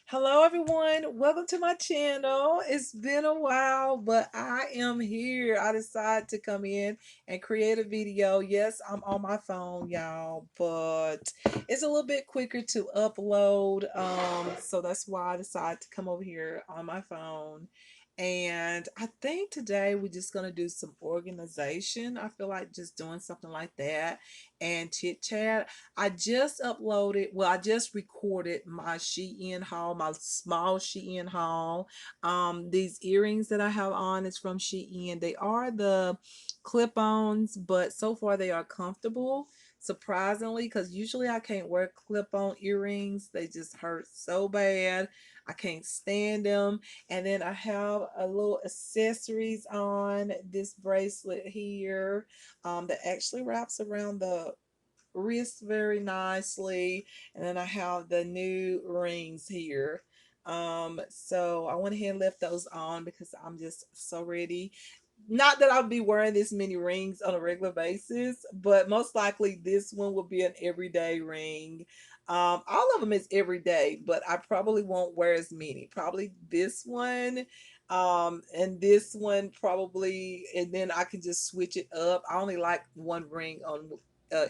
Hello everyone, welcome to my channel. It's been a while, but I am here. I decided to come in and create a video. Yes, I'm on my phone, y'all, but it's a little bit quicker to upload. So that's why I decided to come over here on my phone. And I think today we're just gonna do some organization. I feel like just doing something like that and chit chat. I just uploaded, well, I just recorded my Shein haul, my small Shein haul. These earrings that I have on is from Shein. They are the clip-ons, but so far they are comfortable. Surprisingly, because usually I can't wear clip-on earrings. They just hurt so bad. I can't stand them. And then I have a little accessories on this bracelet here that actually wraps around the wrist very nicely, and then I have the new rings here. So I went ahead and left those on because I'm just so ready. Not that I'll be wearing this many rings on a regular basis, but most likely this one will be an everyday ring. All of them is everyday, but I probably won't wear as many. Probably this one, and this one probably, and then I can just switch it up. I only like one ring on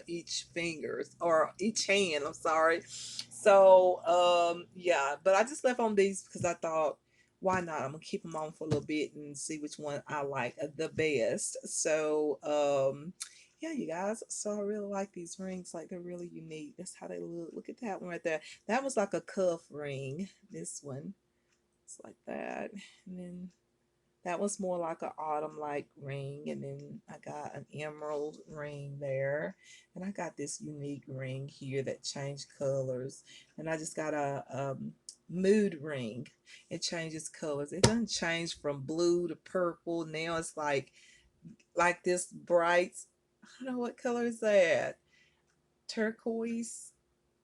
each fingers or each hand. I'm sorry. So yeah, but I just left on these because I thought, why not? I'm gonna keep them on for a little bit and see which one I like the best. So yeah, you guys. So I really like these rings. Like they're really unique. That's how they look. Look at that one right there. That was like a cuff ring. This one, it's like that, and then that was more like an autumn like ring, and then I got an emerald ring there, and I got this unique ring here that changed colors, and I just got a mood ring. It changes colors. It doesn't change from blue to purple. Now it's like this bright, I don't know what color is that, turquoise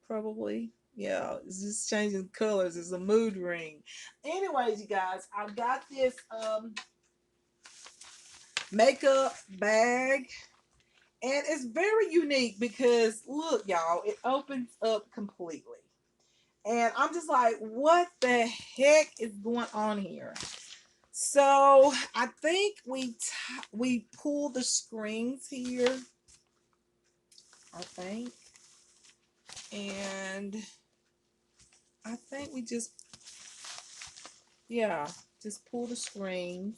probably. Yeah, it's just changing colors. It's a mood ring. Anyways, you guys, I've got this makeup bag, and it's very unique because look, y'all, it opens up completely, and I'm just like, what the heck is going on here? So I think we pull the strings here, I think, and I think we just, yeah, just pull the strings.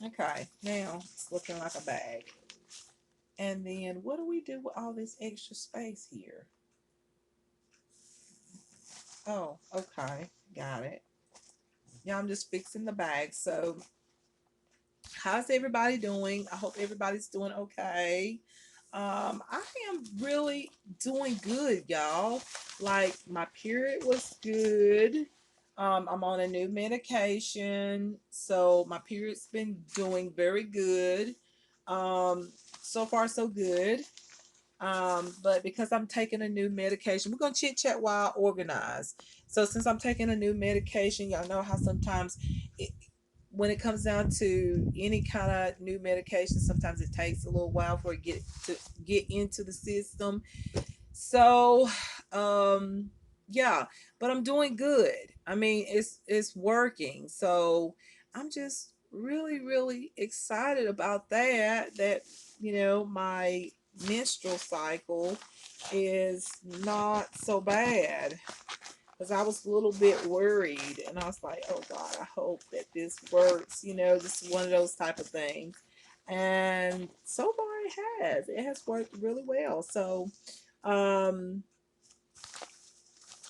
Okay, now it's looking like a bag. And then what do we do with all this extra space here? Oh, okay. Got it. Yeah, I'm just fixing the bag. So, how's everybody doing? I hope everybody's doing okay. I am really doing good, y'all. Like, my period was good. I'm on a new medication. So, my period's been doing very good. Um, so far, so good. But because I'm taking a new medication, we're gonna chit chat while I organize. So since I'm taking a new medication, y'all know how sometimes it, when it comes down to any kind of new medication, sometimes it takes a little while for it get into the system. So yeah, but I'm doing good. I mean, it's working. So I'm just really excited about that my menstrual cycle is not so bad, because I was a little bit worried, and I was like, oh God, I hope that this works, just one of those type of things. And so far it has worked really well. Um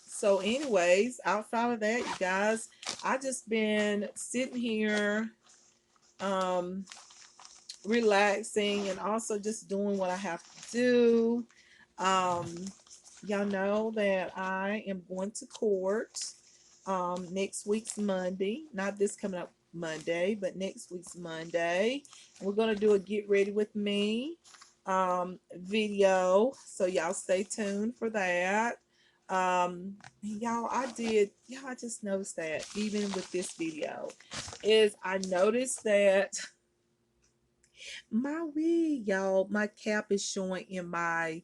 so anyways, outside of that, you guys, I just been sitting here um relaxing, and also just doing what I have to do. Um, y'all know that I am going to court next week's Monday. Not this coming up Monday, but next week's Monday. And we're going to do a get ready with me video. So y'all stay tuned for that. Y'all, I just noticed that even with this video, is I noticed that My wig, y'all. My cap is showing in my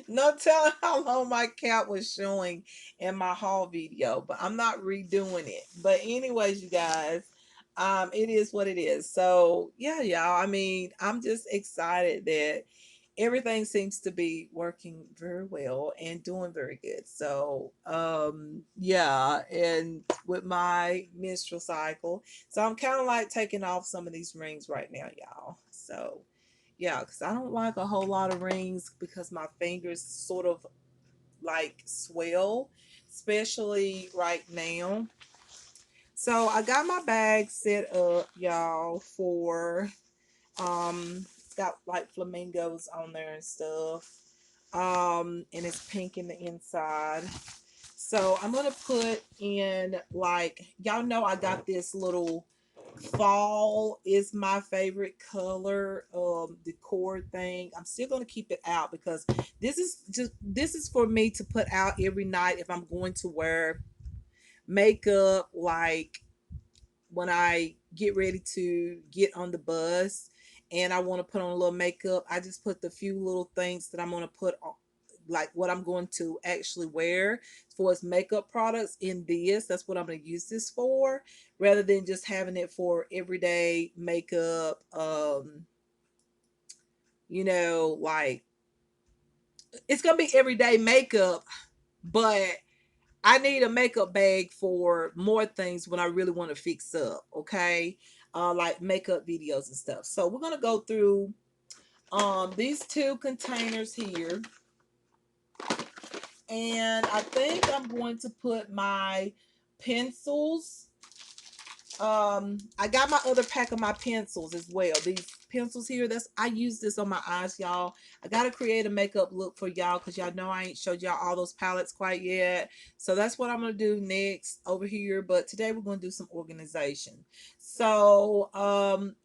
no telling how long my cap was showing in my haul video, but I'm not redoing it. But anyways, you guys, it is what it is. So yeah, y'all. I mean, I'm just excited that everything seems to be working very well and doing very good. So yeah, and with my menstrual cycle, so I'm kind of like taking off some of these rings right now, y'all. So yeah, because I don't like a whole lot of rings because my fingers sort of like swell, especially right now. So I got my bag set up, y'all, for it's got like flamingos on there and stuff. And it's pink in the inside. So I'm gonna put in, like, y'all know I got this little fall is my favorite color decor thing. I'm still gonna keep it out because this is for me to put out every night if I'm going to wear makeup, like when I get ready to get on the bus and I want to put on a little makeup. I just put the few little things that I'm going to put on, like what I'm going to actually wear for its makeup products in this. That's what I'm going to use this for, rather than just having it for everyday makeup. Like it's going to be everyday makeup, but I need a makeup bag for more things when I really want to fix up, okay? Like makeup videos and stuff. So we're gonna go through these two containers here, and I think I'm going to put my pencils. I got my other pack of my pencils as well. These pencils here, that's I use this on my eyes, y'all. I gotta create a makeup look for y'all because y'all know I ain't showed y'all all those palettes quite yet. So that's what I'm gonna do next over here. But today we're gonna do some organization. So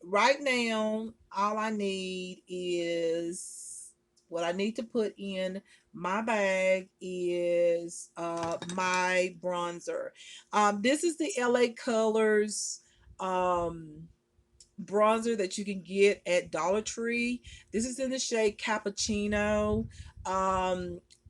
right now, all I need is what I need to put in my bag is my bronzer. This is the LA Colors um, bronzer that you can get at Dollar Tree. This is in the shade Cappuccino.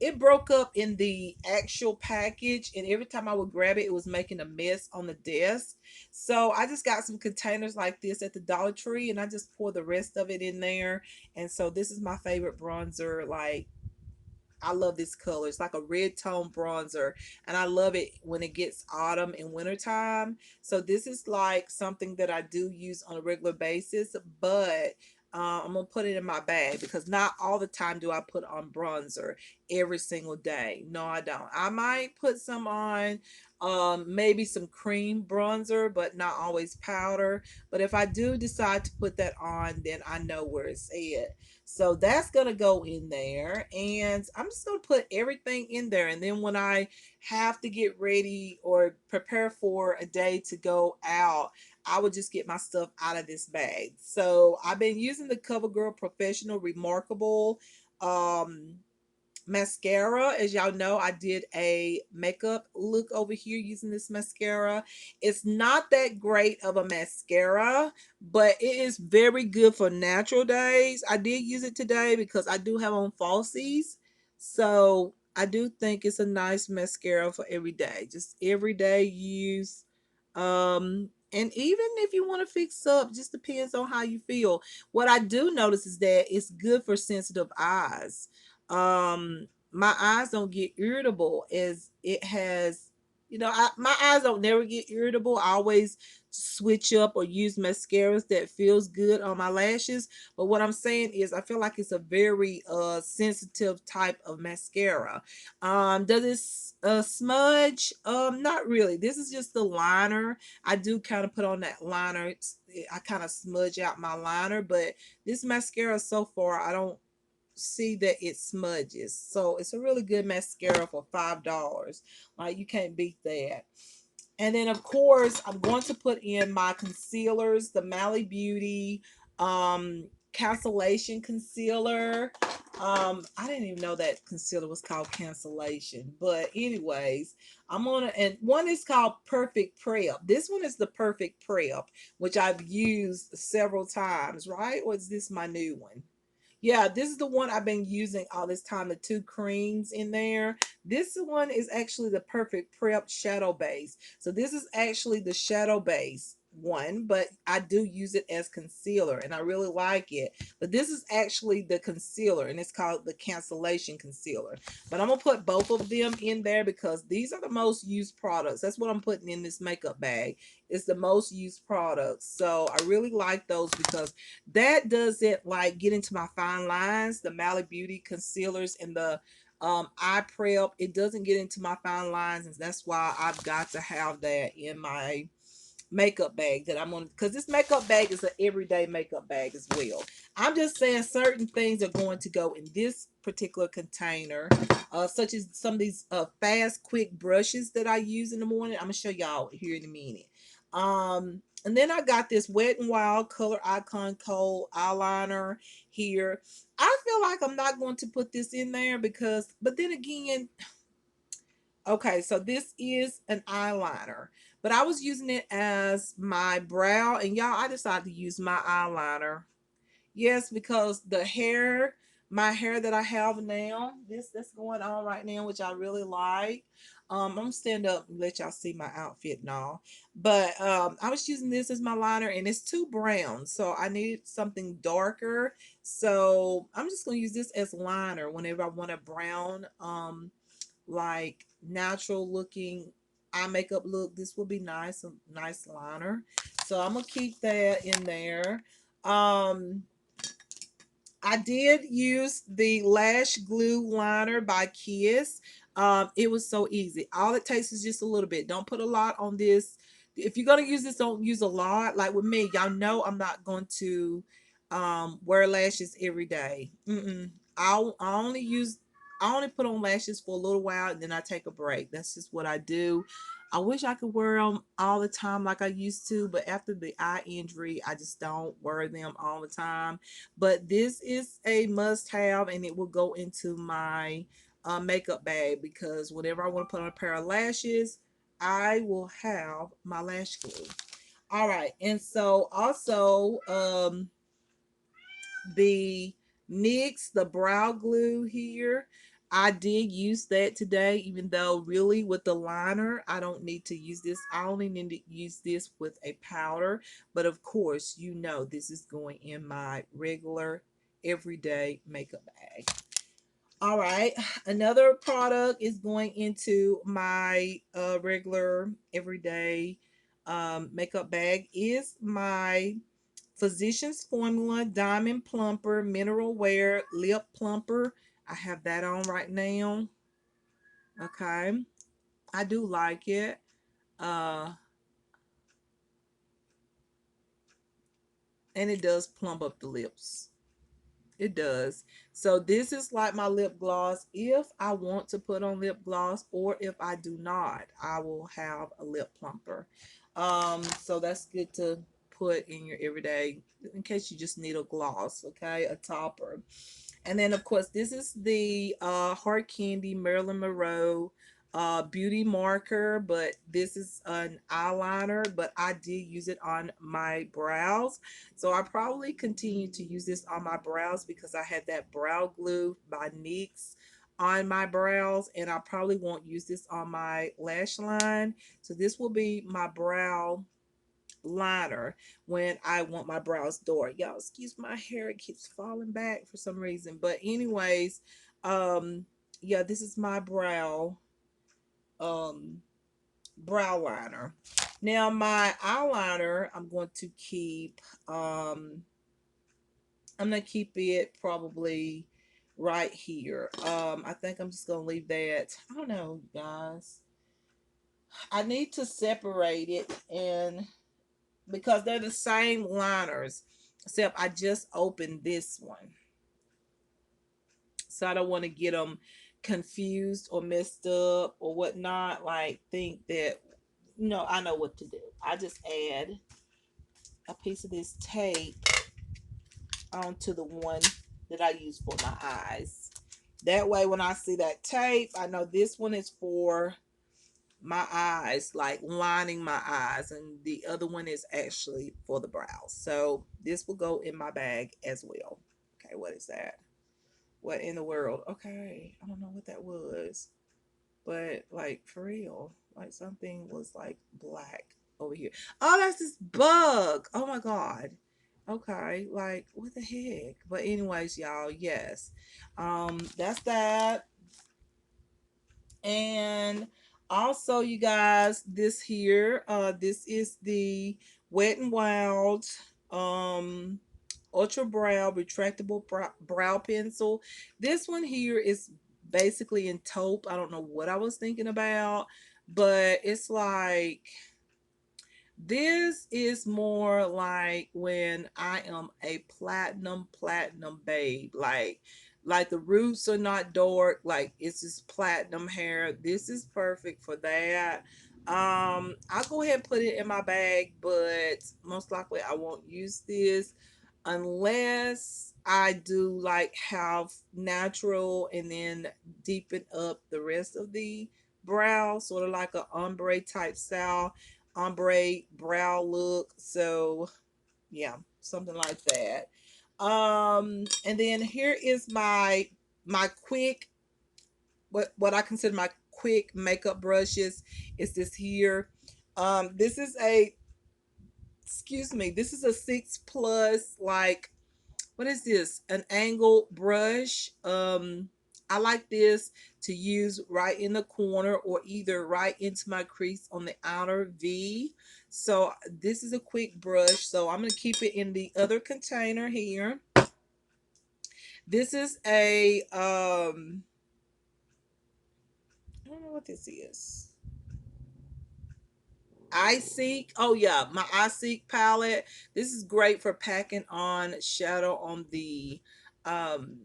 It broke up in the actual package, and every time I would grab it, it was making a mess on the desk. So I just got some containers like this at the Dollar Tree, and I just pour the rest of it in there. And so this is my favorite bronzer, like I love this color. It's like a red tone bronzer, and I love it when it gets autumn and winter time. So this is like something that I do use on a regular basis, but I'm gonna put it in my bag because not all the time do I put on bronzer every single day. No, I don't. I might put some on, maybe some cream bronzer, but not always powder. But if I do decide to put that on, then I know where it's at. So that's going to go in there. And I'm just going to put everything in there. And then when I have to get ready or prepare for a day to go out, I would just get my stuff out of this bag. So I've been using the CoverGirl Professional Remarkable mascara. As y'all know, I did a makeup look over here using this mascara. It's not that great of a mascara, but it is very good for natural days. I did use it today because I do have on falsies, so I do think it's a nice mascara for every day, just everyday use. And even if you want to fix up, just depends on how you feel. What I do notice is that it's good for sensitive eyes. My eyes don't get irritable as it has, my eyes don't never get irritable. I always switch up or use mascaras that feels good on my lashes. But what I'm saying is I feel like it's a very sensitive type of mascara. Does it smudge? Not really. This is just the liner. I do kind of put on that liner. I kind of smudge out my liner, but this mascara so far I don't see that it smudges. So it's a really good mascara for $5. Like, you can't beat that. And then of course I'm going to put in my concealers, the Mally Beauty cancellation concealer. I didn't even know that concealer was called cancellation. But anyways, I'm on it, and one is called Perfect Prep. This one is the Perfect Prep, which I've used several times, right? Or is this my new one? Yeah, this is the one I've been using all this time, the two creams in there. This one is actually the Perfect Prep Shadow Base. So this is actually the shadow base one, but I do use it as concealer and I really like it. But this is actually the concealer and it's called the Cancellation Concealer. But I'm going to put both of them in there because these are the most used products. That's what I'm putting in this makeup bag. It's the most used products. So I really like those because that doesn't like get into my fine lines. The Mally Beauty concealers and the eye prep, it doesn't get into my fine lines, and that's why I've got to have that in my makeup bag that I'm on, because this makeup bag is an everyday makeup bag as well. I'm just saying certain things are going to go in this particular container, such as some of these fast quick brushes that I use in the morning. I'm gonna show y'all here in a minute. And then I got this Wet n Wild Color Icon Kohl eyeliner here. I feel like I'm not going to put this in there because, but then again, okay, so this is an eyeliner, but I was using it as my brow, and y'all, I decided to use my eyeliner. Yes, because the hair, my hair that I have now, this that's going on right now, which I really like. I'm gonna stand up and let y'all see my outfit now. But I was using this as my liner, and it's too brown, so I needed something darker. So I'm just gonna use this as liner whenever I want a brown like natural looking eye makeup look. This will be nice, a nice liner. So I'm gonna keep that in there. um I did use the lash glue liner by Kiss. It was so easy. All it takes is just a little bit. Don't put a lot on this. If you're gonna use this, don't use a lot. Like with me, y'all know I'm not going to wear lashes every day. I only use, I only put on lashes for a little while and then I take a break. That's just what I do. I wish I could wear them all the time like I used to, but after the eye injury, I just don't wear them all the time. But this is a must have and it will go into my makeup bag because whenever I want to put on a pair of lashes, I will have my lash glue. All right. And so also the NYX, the brow glue here, I did use that today, even though really with the liner, I don't need to use this. I only need to use this with a powder. But of course, you know, this is going in my regular everyday makeup bag. All right, another product is going into my regular everyday makeup bag is my Physicians Formula Diamond Plumper Mineral Wear Lip Plumper. I have that on right now. Okay. I do like it. Uh and it does plump up the lips. It does. So this is like my lip gloss. If I want to put on lip gloss or if I do not, I will have a lip plumper. So that's good to put in your everyday in case you just need a gloss, okay? A topper. And then of course this is the Heart Candy Marilyn Monroe beauty marker, but this is an eyeliner, but I did use it on my brows. So I probably continue to use this on my brows because I had that brow glue by NYX on my brows, and I probably won't use this on my lash line. So this will be my brow liner when I want my brows dark. Y'all excuse my hair, it keeps falling back for some reason. But anyways, yeah, this is my um brow liner. Now my eyeliner, um I'm gonna keep it probably right here. I think I'm just gonna leave that. I don't know, guys. I need to separate it and because they're the same liners, except I just opened this one. So I don't want to get them confused or messed up or whatnot. Like, think that, I know what to do. I just add a piece of this tape onto the one that I use for my eyes. That way when I see that tape, I know this one is for my eyes, like lining my eyes, and the other one is actually for the brows. So this will go in my bag as well. Okay, what is that? What in the world? Okay, I don't know what that was, but like for real, like something was like black over here. Oh, that's this bug. Oh my god. Okay, like what the heck? But anyways, y'all, yes. That's that. And also, you guys, this here, this is the Wet and Wild um ultra brow retractable brow pencil. This one here is basically in taupe. I don't know what I was thinking about, but it's like this is more like when I am a platinum babe. Like the roots are not dark, like it's just platinum hair. This is perfect for that. I'll go ahead and put it in my bag, but most likely I won't use this unless I do like have natural and then deepen up the rest of the brow, sort of like a ombre type style, ombre brow look. So yeah, something like that. And then here is my quick, what I consider my quick makeup brushes is this here. This is a, excuse me, this is a 6 plus, like, what is this, an angled brush. I like this to use right in the corner or either right into my crease on the outer V. So this is a quick brush, so I'm going to keep it in the other container here. This is a I don't know what this is. Eye Seek. Oh yeah, my Eye Seek palette. This is great for packing on shadow um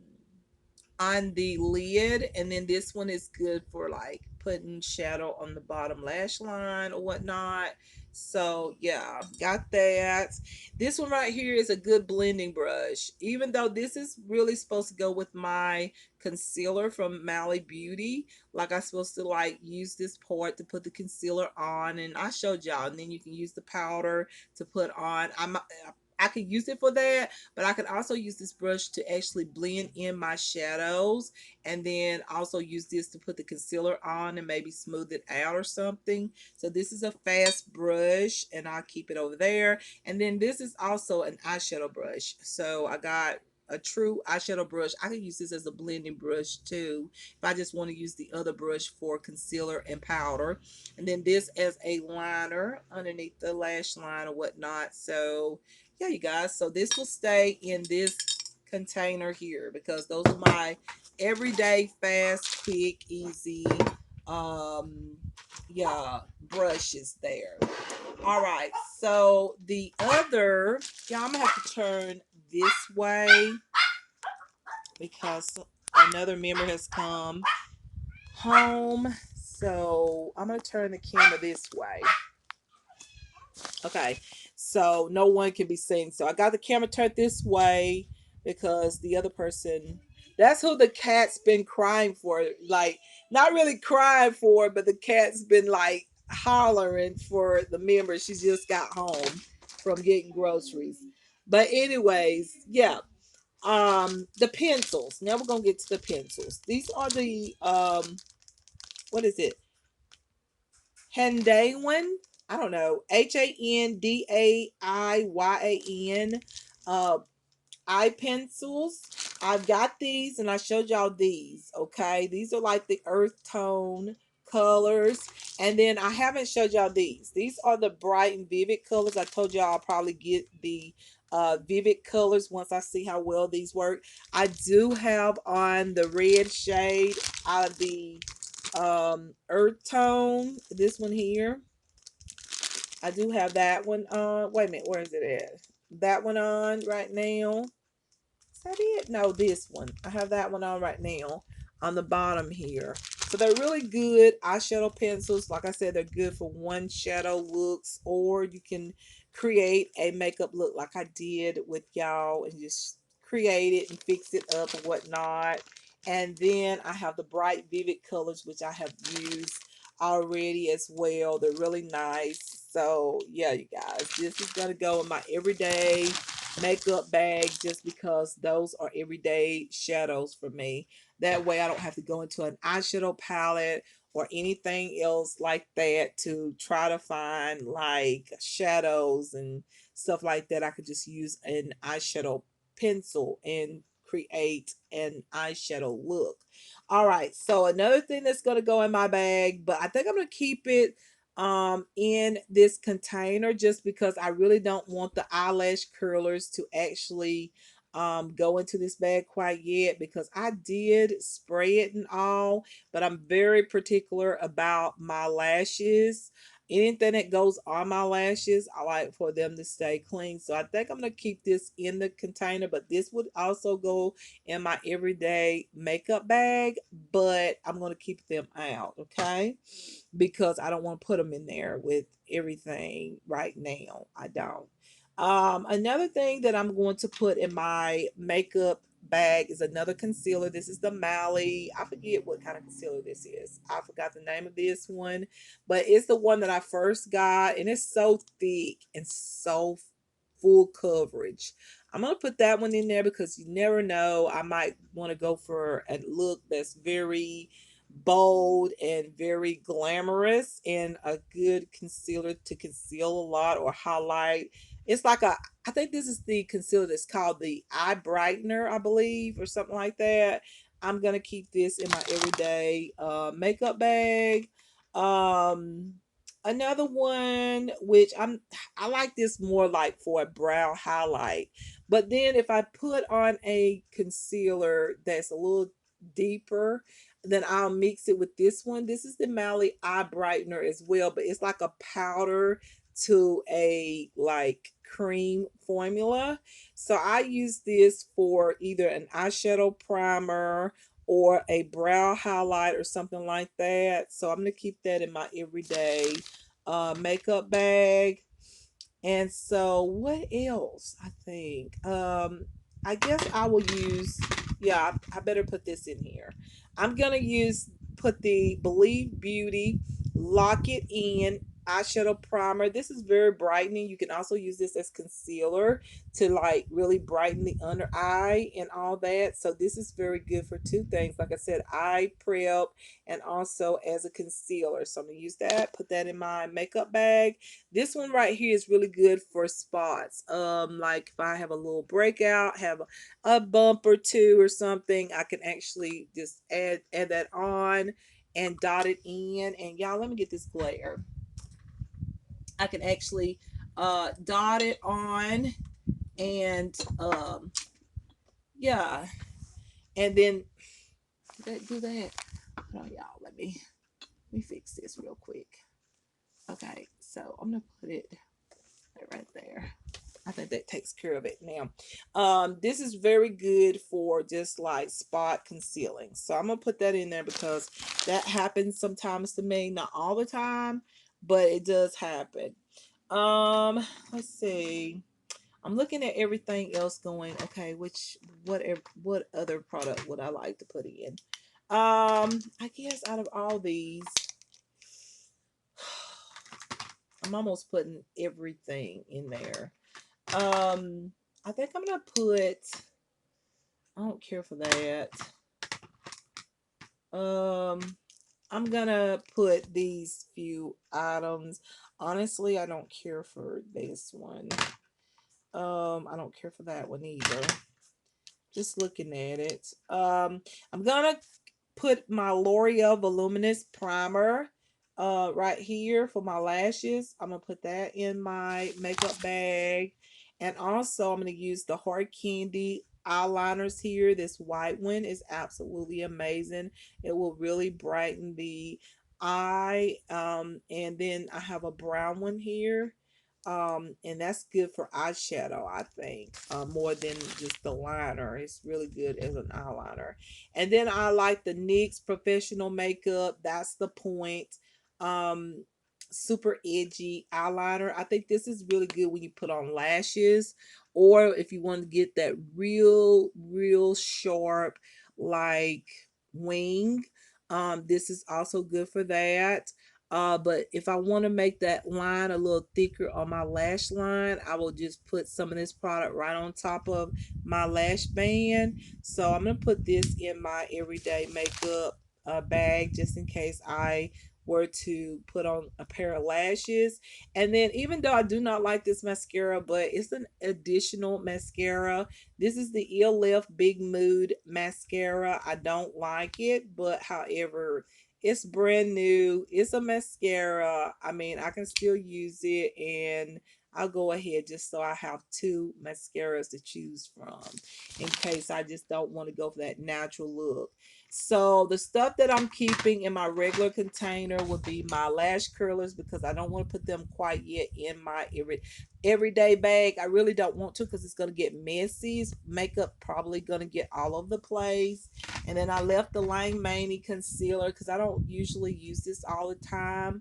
on the lid, and then this one is good for like putting shadow on the bottom lash line or whatnot. So yeah, got that. This one right here is a good blending brush, even though this is really supposed to go with my concealer from Mally Beauty. Like I'm supposed to like use this part to put the concealer on, and I showed y'all, and then you can use the powder to put on. I could use it for that, but I could also use this brush to actually blend in my shadows, and then also use this to put the concealer on and maybe smooth it out or something. So this is a fast brush, and I'll keep it over there. And then this is also an eyeshadow brush. So I got a true eyeshadow brush. I can use this as a blending brush too if I just want to use the other brush for concealer and powder. And then this as a liner underneath the lash line or whatnot. So yeah, you guys, so this will stay in this container here because those are my everyday fast, quick, easy yeah, brushes there. All right, so the other, yeah, I'm gonna have to turn this way because another member has come home. So I'm gonna turn the camera this way. Okay, so no one can be seen. So I got the camera turned this way because the other person, that's who the cat's been crying for. Like, not really crying for, but the cat's been like hollering for the member. She just got home from getting groceries. But anyways, yeah. The pencils. Now we're gonna get to the pencils. These are the what is it? Handaiwan. I don't know. Handaiyan. Uh, eye pencils. I've got these and I showed y'all these. Okay. These are like the earth tone colors. And then I haven't showed y'all these. These are the bright and vivid colors. I told y'all I'll probably get the vivid colors once I see how well these work. I do have on the red shade out of the earth tone, this one here. I do have that one on. Wait a minute, where is it at? That one on right now. Is that it? No, this one. I have that one on right now on the bottom here. So they're really good eyeshadow pencils. Like I said, they're good for one shadow looks, or you can create a makeup look like I did with y'all and just create it and fix it up and whatnot. And then I have the bright vivid colors, which I have used already as well. They're really nice. So yeah, you guys, this is gonna go in my everyday makeup bag just because those are everyday shadows for me. That way I don't have to go into an eyeshadow palette or anything else like that to try to find like shadows and stuff like that. I could just use an eyeshadow pencil and create an eyeshadow look. All right, so another thing that's going to go in my bag, but I think I'm going to keep it in this container just because I really don't want the eyelash curlers to actually go into this bag quite yet, because I did spray it and all, but I'm very particular about my lashes. Anything that goes on my lashes, I like for them to stay clean. So I think I'm going to keep this in the container, but this would also go in my everyday makeup bag, but I'm going to keep them out, okay? Because I don't want to put them in there with everything right now. I don't. Another thing that I'm going to put in my makeup bag is another concealer. This is the Mally. I forget what kind of concealer this is. I forgot the name of this one, but it's the one that I first got, and it's so thick and so full coverage. I'm going to put that one in there because you never know. I might want to go for a look that's very bold and very glamorous, and a good concealer to conceal a lot or highlight. It's like a, I think this is the concealer that's called the eye brightener, I believe, or something like that. I'm gonna keep this in my everyday makeup bag. um Another one which I like this more like for a brow highlight, but then if I put on a concealer that's a little deeper, then I'll mix it with this one. This is the Mally Eye Brightener as well, but it's like a powder to a like cream formula. So I use this for either an eyeshadow primer or a brow highlight or something like that. So I'm going to keep that in my everyday makeup bag. And so what else? I think I guess I will use, yeah, I better put this in here. I'm gonna use put the Believe Beauty Lock It In eyeshadow primer. This is very brightening. You can also use this as concealer to like really brighten the under eye and all that. So this is very good for two things. Like I said, eye prep and also as a concealer. So I'm gonna use that, put that in my makeup bag. This one right here is really good for spots. Like if I have a little breakout, have a bump or two or something, I can actually just add that on and dot it in. And y'all, let me get this glare. I can actually dot it on and yeah, and then do that. Hold on, y'all. Let me fix this real quick. Okay, so I'm gonna put it right there. I think that takes care of it now. This is very good for just like spot concealing. So I'm gonna put that in there because that happens sometimes to me, not all the time, but it does happen. Let's see. I'm looking at everything else going, okay, what other product would I like to put in? I guess out of all these, I'm almost putting everything in there. I think I'm gonna put, I don't care for that. Um, I'm gonna put these few items. Honestly, I don't care for this one. I don't care for that one either. Just looking at it. I'm gonna put my L'Oreal Voluminous Primer right here for my lashes. I'm gonna put that in my makeup bag. And also I'm gonna use the Hard Candy eyeliners here. This white one is absolutely amazing. It will really brighten the eye. And then I have a brown one here. And that's good for eyeshadow, I think, more than just the liner. It's really good as an eyeliner. And then I like the NYX Professional Makeup. That's the point. Um, super edgy eyeliner. I think this is really good when you put on lashes, or if you want to get that real sharp like wing. This is also good for that. But if I want to make that line a little thicker on my lash line, I will just put some of this product right on top of my lash band. So I'm gonna put this in my everyday makeup bag just in case I were to put on a pair of lashes. And then, even though I do not like this mascara, but it's an additional mascara. This is the ELF Big Mood mascara. I don't like it, but however, it's brand new. It's a mascara. I mean, I can still use it, and I'll go ahead just so I have two mascaras to choose from in case I just don't want to go for that natural look. So the stuff that I'm keeping in my regular container would be my lash curlers, because I don't want to put them quite yet in my everyday bag. I really don't want to, because it's going to get messy. Makeup probably going to get all over the place. And then I left the Lang Maney concealer because I don't usually use this all the time.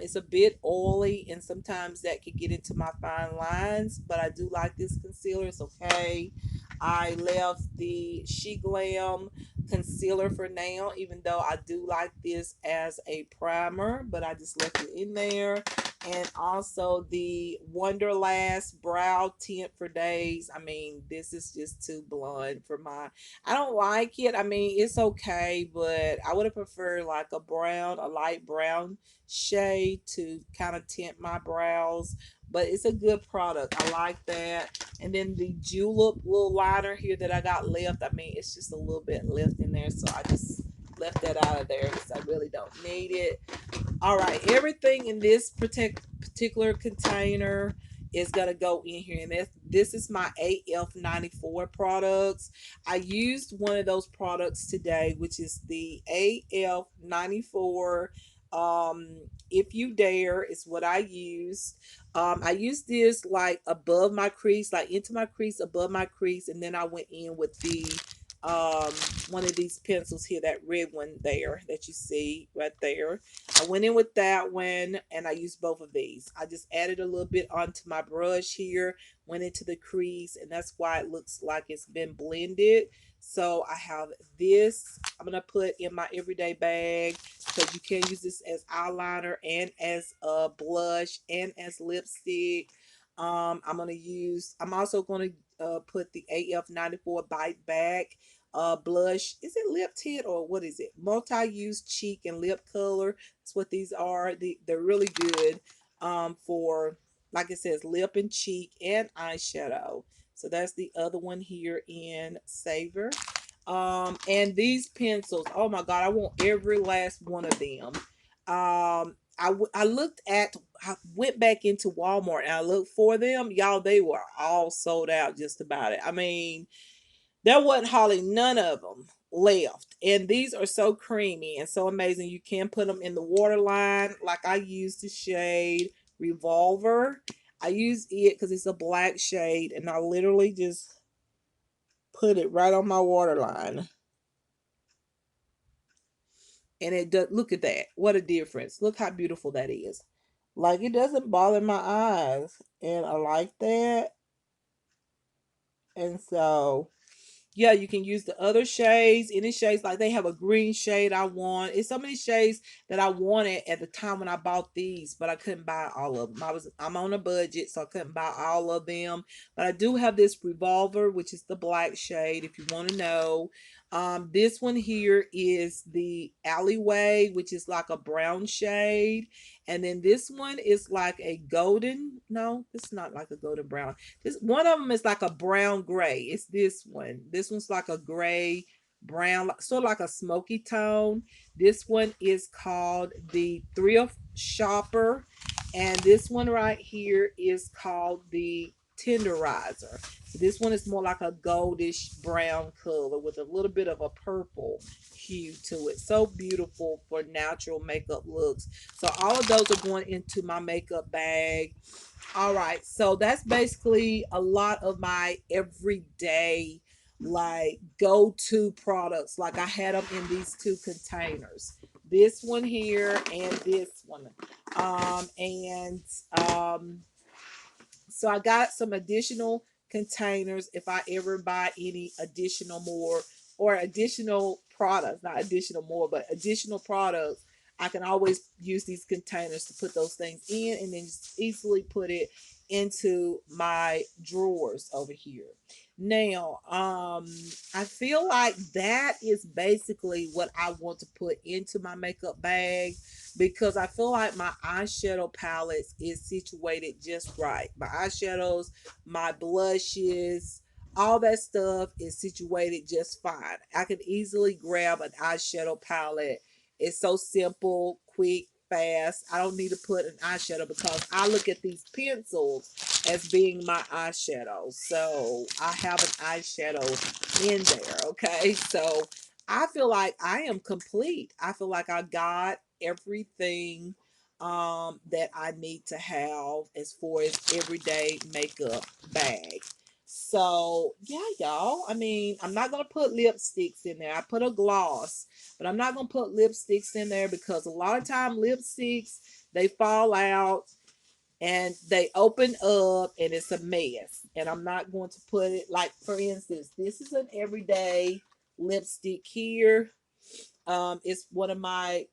It's a bit oily, and sometimes that could get into my fine lines, but I do like this concealer. It's okay. I left the She Glam concealer for now, even though I do like this as a primer, but I just left it in there. And also the Wonderlast brow tint for days. I mean, this is just too blonde for my, I don't like it. I mean, it's okay, but I would have preferred like a brown, a light brown shade to kind of tint my brows. But it's a good product. I like that. And then the julep little liner here that I got left. I mean, it's just a little bit left in there, so I just left that out of there because I really don't need it. All right, everything in this particular container is gonna go in here, and this is my AF94 products. I used one of those products today, which is the AF94. If You Dare is what I use. I used this like above my crease, like into my crease, above my crease, and then I went in with the um one of these pencils here, that red one there that you see right there. I went in with that one, and I used both of these. I just added a little bit onto my brush here, went into the crease, and that's why it looks like it's been blended. So I have this I'm gonna put in my everyday bag, because you can use this as eyeliner and as a blush and as lipstick. I'm also gonna put the AF94 Bite Back blush. Is it lip tint or what is it? Multi-use cheek and lip color. That's what these are. They're really good for, like it says, lip and cheek and eyeshadow. So that's the other one here in Savor. And these pencils, oh my god, I want every last one of them. I looked at, I went back into Walmart and I looked for them. Y'all, they were all sold out just about it. I mean, there wasn't hardly none of them left. And these are so creamy and so amazing. You can put them in the waterline, like I use the shade Revolver. I use it because it's a black shade, and I literally just put it right on my waterline. And it does, look at that. What a difference. Look how beautiful that is. Like, it doesn't bother my eyes. And I like that. And so, yeah, you can use the other shades, any shades. Like, they have a green shade I want. It's so many shades that I wanted at the time when I bought these, but I couldn't buy all of them. I'm on a budget, so I couldn't buy all of them. But I do have this Revolver, which is the black shade, if you want to know. This one here is the Alleyway, which is like a brown shade. And then this one is like a golden, no, it's not like a golden brown. This one of them is like a brown gray. It's this one. This one's like a gray brown, sort of like a smoky tone. This one is called the Thrift Shopper, and this one right here is called the Tenderizer. So this one is more like a goldish brown color with a little bit of a purple hue to it. So beautiful for natural makeup looks. So all of those are going into my makeup bag. All right, so that's basically a lot of my everyday like go-to products. Like, I had them in these two containers. this one here and this one. And so I got some additional containers if I ever buy any additional more or additional products, not additional more, but additional products. I can always use these containers to put those things in and then just easily put it into my drawers over here. Now, I feel like that is basically what I want to put into my makeup bag because I feel like my eyeshadow palettes is situated just right. My eyeshadows, my blushes, all that stuff is situated just fine. I can easily grab an eyeshadow palette. It's so simple, quick, fast. I don't need to put an eyeshadow because I look at these pencils as being my eyeshadow. So I have an eyeshadow in there. Okay. So I feel like I am complete. I feel like I got everything that I need to have as far as everyday makeup bag. So yeah, y'all. I mean, I'm not gonna put lipsticks in there. I put a gloss, but I'm not gonna put lipsticks in there because a lot of time lipsticks they fall out and they open up and it's a mess. And I'm not going to put it like, for instance, this is an everyday lipstick here. It's one of my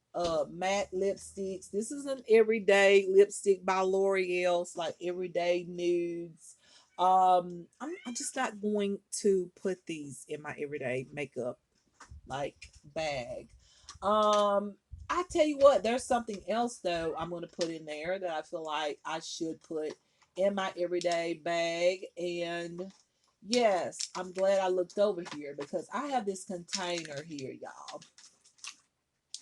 matte lipsticks. This is an everyday lipstick by L'Oreal. It's like everyday nudes. I'm just not going to put these in my everyday makeup like bag. Um, I tell you what, there's something else though I'm gonna put in there that I feel like I should put in my everyday bag. And yes, I'm glad I looked over here because I have this container here, y'all,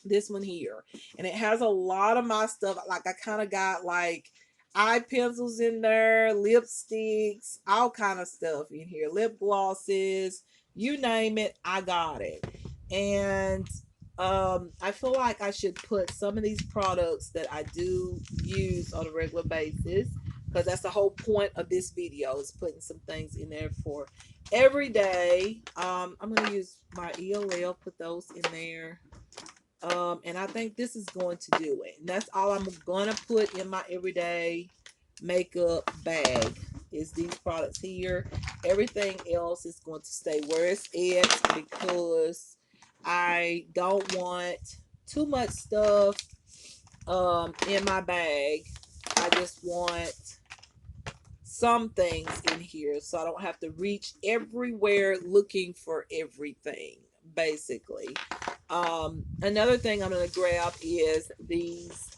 this one here, and it has a lot of my stuff. Like I kind of got like eye pencils in there, lipsticks, all kind of stuff in here, lip glosses, you name it, I got it. And I feel like I should put some of these products that I do use on a regular basis because that's the whole point of this video is putting some things in there for every day. I'm gonna use my ELL, put those in there. And I think this is going to do it. And that's all I'm going to put in my everyday makeup bag is these products here. Everything else is going to stay where it's at because I don't want too much stuff in my bag. I just want some things in here so I don't have to reach everywhere looking for everything, basically. Another thing I'm going to grab is these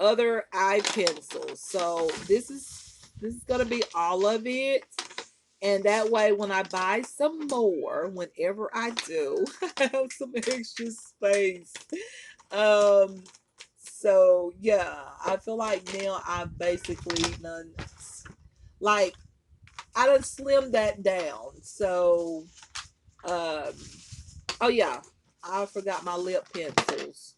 other eye pencils. So this is going to be all of it. And that way, when I buy some more, whenever I do, I have some extra space. Um, so yeah, I feel like now I've basically done, like, I done slimmed that down. So, um, oh yeah, I forgot my lip pencils.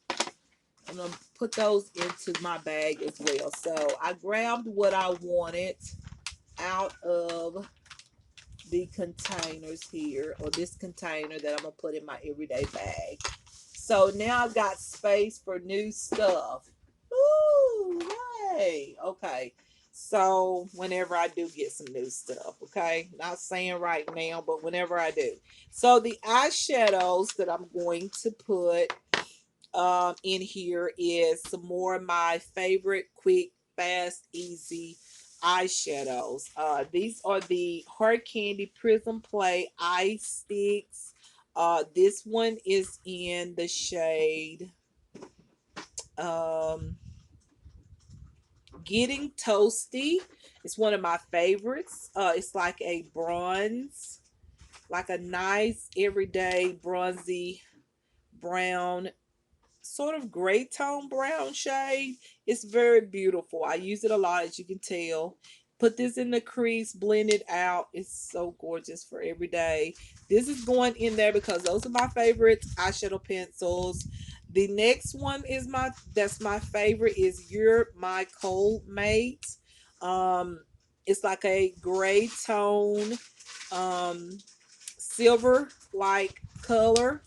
I'm gonna put those into my bag as well. So I grabbed what I wanted out of the containers here, or this container that I'm gonna put in my everyday bag. So now I've got space for new stuff. Ooh, yay. Okay. So whenever I do get some new stuff, okay? Not saying right now, but whenever I do. So the eyeshadows that I'm going to put in here is some more of my favorite quick, fast, easy eyeshadows. These are the Hard Candy Prism Play Eye Sticks. This one is in the shade um, Getting Toasty. It's one of my favorites. It's like a bronze, like a nice everyday bronzy brown, sort of gray tone brown shade. It's very beautiful. I use it a lot, as you can tell. Put this in the crease, blend it out. It's so gorgeous for every day. This is going in there because those are my favorite eyeshadow pencils. The next one is that's my favorite is You're My Cold Mate. Um, it's like a gray tone, silver like color.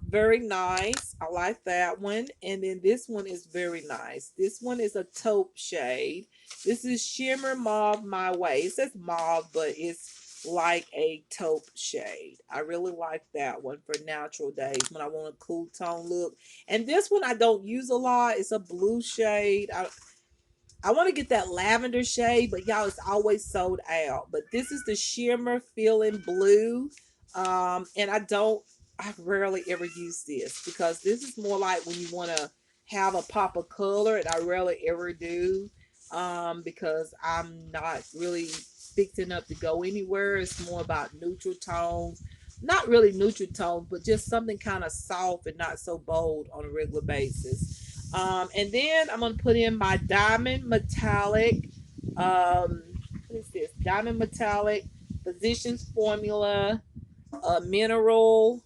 Very nice. I like that one. And then this one is very nice. This one is a taupe shade. This is Shimmer Mauve My Way. It says mauve, but it's like a taupe shade. I really like that one for natural days when I want a cool tone look. And this one I don't use a lot. It's a blue shade. I want to get that lavender shade, but y'all, it's always sold out. But this is the Shimmer Feeling Blue. And I rarely ever use this because this is more like when you want to have a pop of color, and I rarely ever do because I'm not really fixing up to go anywhere. It's more about neutral tones. Not really neutral tones, but just something kind of soft and not so bold on a regular basis. And then I'm gonna put in my diamond metallic. What is this? Diamond metallic physicians formula, mineral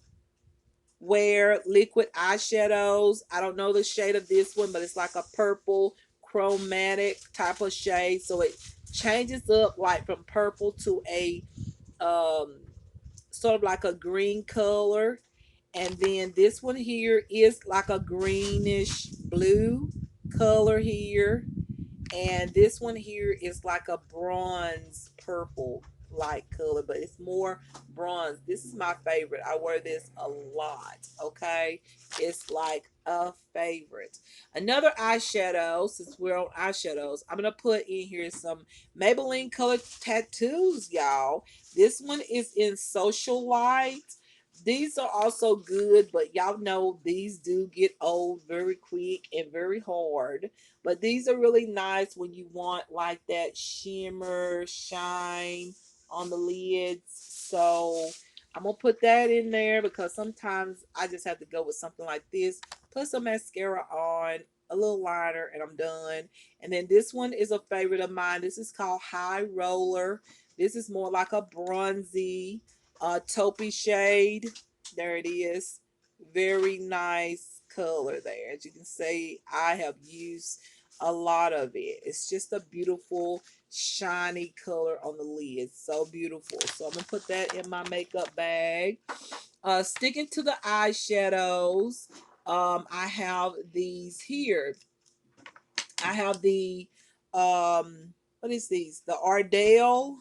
wear liquid eyeshadows. I don't know the shade of this one, but it's like a purple chromatic type of shade. So it changes up like from purple to a um sort of like a green color. And then this one here is like a greenish blue color here. And this one here is like a bronze purple light color, but it's more bronze. This is my favorite. I wear this a lot. Okay. It's like a favorite. Another eyeshadow, since we're on eyeshadows, I'm going to put in here some Maybelline colored tattoos, y'all. This one is in Social Light. These are also good, but y'all know these do get old very quick and very hard. But these are really nice when you want like that shimmer, shine on the lids. So I'm going to put that in there because sometimes I just have to go with something like this. Put some mascara on, a little liner, and I'm done. And then this one is a favorite of mine. This is called High Roller. This is more like a bronzy, taupey shade. There it is. Very nice color there. As you can see, I have used a lot of it. It's just a beautiful shiny color on the lid. So beautiful. So I'm gonna put that in my makeup bag. Sticking to the eyeshadows, I have these here. I have the what is these? The Ardell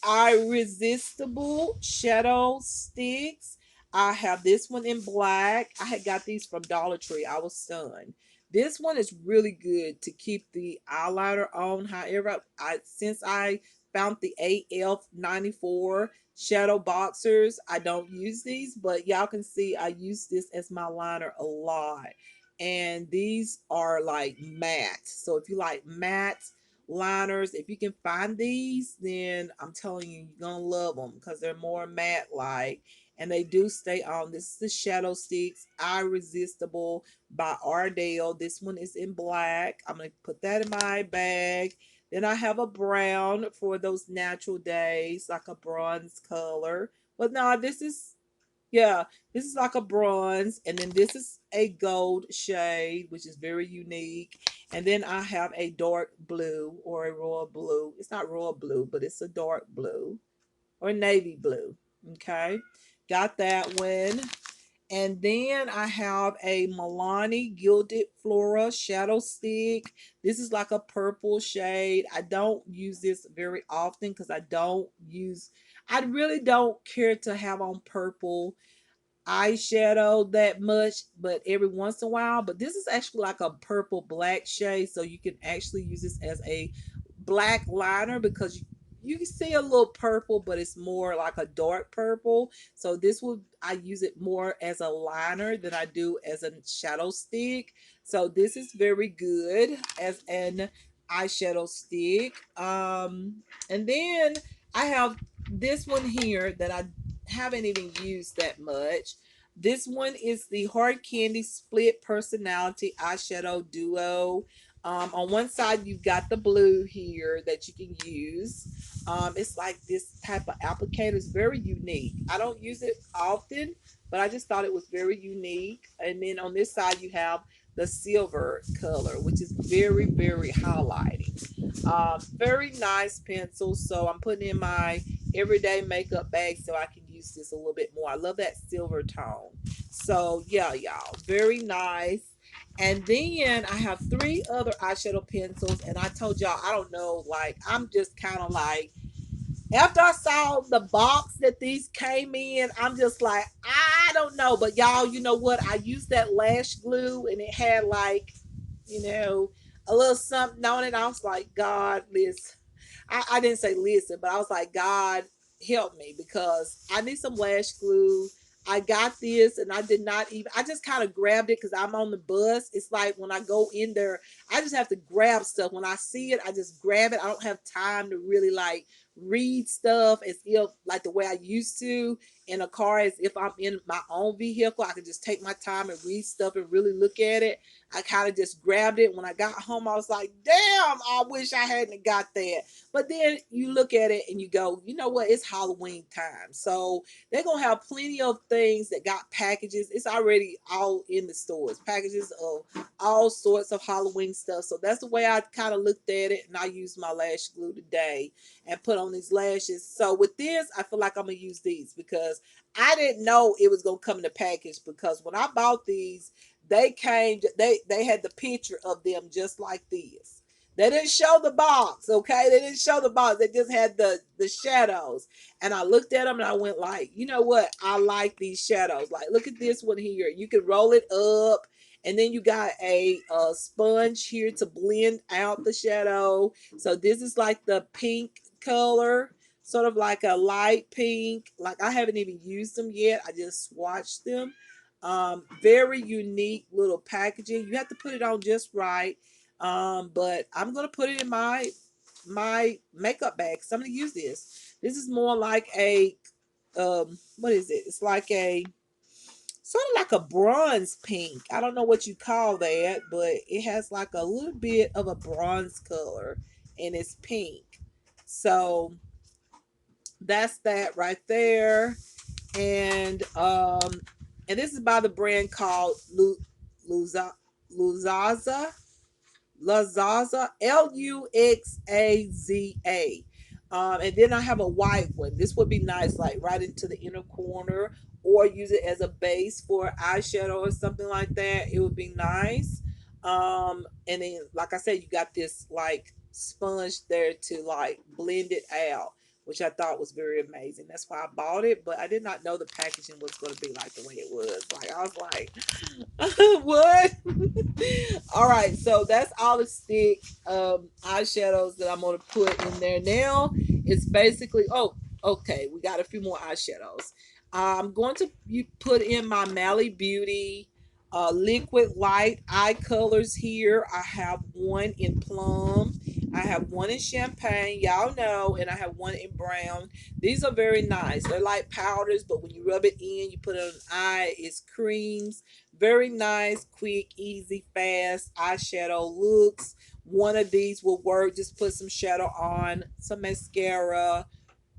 Irresistible Shadow Sticks. I have this one in black. I had got these from Dollar Tree. I was stunned. This one is really good to keep the eyeliner on. However, since I found the AF94 shadow boxers, I don't use these, but y'all can see I use this as my liner a lot. And these are like matte. So if you like matte liners, if you can find these, then I'm telling you, you're gonna love them because they're more matte like, and they do stay on. This is the Shadow Sticks Irresistible by Ardell. This one is in black. I'm gonna put that in my bag. Then I have a brown for those natural days, like a bronze color. But no, this is, yeah, this is like a bronze, and then this is a gold shade, which is very unique. And then I have a dark blue or a royal blue. It's not royal blue, but it's a dark blue or navy blue. Okay, got that one. And then I have a Milani Gilded Flora Shadow Stick. This is like a purple shade. I don't use this very often because I really don't care to have on purple eyeshadow that much, but every once in a while. But this is actually like a purple black shade, so you can actually use this as a black liner because you can see a little purple, but it's more like a dark purple. So this will, I use it more as a liner than I do as a shadow stick. So this is very good as an eyeshadow stick. And then I have this one here that I haven't even used that much. This one is the Hard Candy Split Personality Eyeshadow Duo. On one side, you've got the blue here that you can use. It's like this type of applicator. It's very unique. I don't use it often, but I just thought it was very unique. And then on this side, you have the silver color, which is very, very highlighting. Very nice pencil. So I'm putting in my everyday makeup bag so I can use use this a little bit more. I love that silver tone. So yeah, y'all, very nice. And then I have three other eyeshadow pencils, and I told y'all I don't know, like I'm just kind of like after I saw the box that these came in, I'm just like, I don't know. But y'all, you know what? I used that lash glue and it had like, you know, a little something on it. I was like, God, listen. I didn't say listen, but I was like, God, help me because I need some lash glue. I got this and I did not even, I just kind of grabbed it because I'm on the bus. It's like when I go in there, I just have to grab stuff. When I see it, I just grab it. I don't have time to really like read stuff as if like the way I used to in a car, as if I'm in my own vehicle. I can just take my time and read stuff and really look at it. I kind of just grabbed it. When I got home, I was like, damn, I wish I hadn't got that. But then you look at it and you go, you know what? It's Halloween time. So they're going to have plenty of things that got packages. It's already all in the stores, packages of all sorts of Halloween stuff. So that's the way I kind of looked at it. And I used my lash glue today and put on these lashes. So with this, I feel like I'm going to use these because I didn't know it was going to come in the package, because when I bought these, they had the picture of them just like this. They didn't show the box, okay? They didn't show the box. They just had the shadows. And I looked at them and I went like, you know what? I like these shadows. Like, look at this one here. You can roll it up, and then you got a sponge here to blend out the shadow. So this is like the pink color, sort of like a light pink. Like, I haven't even used them yet. I just swatched them. Very unique little packaging. You have to put it on just right. But I'm gonna put it in my makeup bag because I'm gonna use this. This is more like a what is it? It's like a sort of like a bronze pink. I don't know what you call that, but it has like a little bit of a bronze color and it's pink. So that's that right there. And and this is by the brand called Luza Luzaza. Luxaza, Luxaza. And then I have a white one. This would be nice, like right into the inner corner, or use it as a base for eyeshadow or something like that. It would be nice. And then, like I said, you got this like sponge there to like blend it out, which I thought was very amazing. That's why I bought it, but I did not know the packaging was going to be like the way it was. Like, I was like, what? All right, so that's all the stick eyeshadows that I'm gonna put in there now. It's basically, oh, okay, we got a few more eyeshadows. I'm going to put in my Mally Beauty liquid light eye colors here. I have one in plum, I have one in champagne, y'all know, and I have one in brown. These are very nice. They're like powders, but when you rub it in, you put it on an eye, it's creams. Very nice, quick, easy, fast eyeshadow looks. One of these will work. Just put some shadow on, some mascara.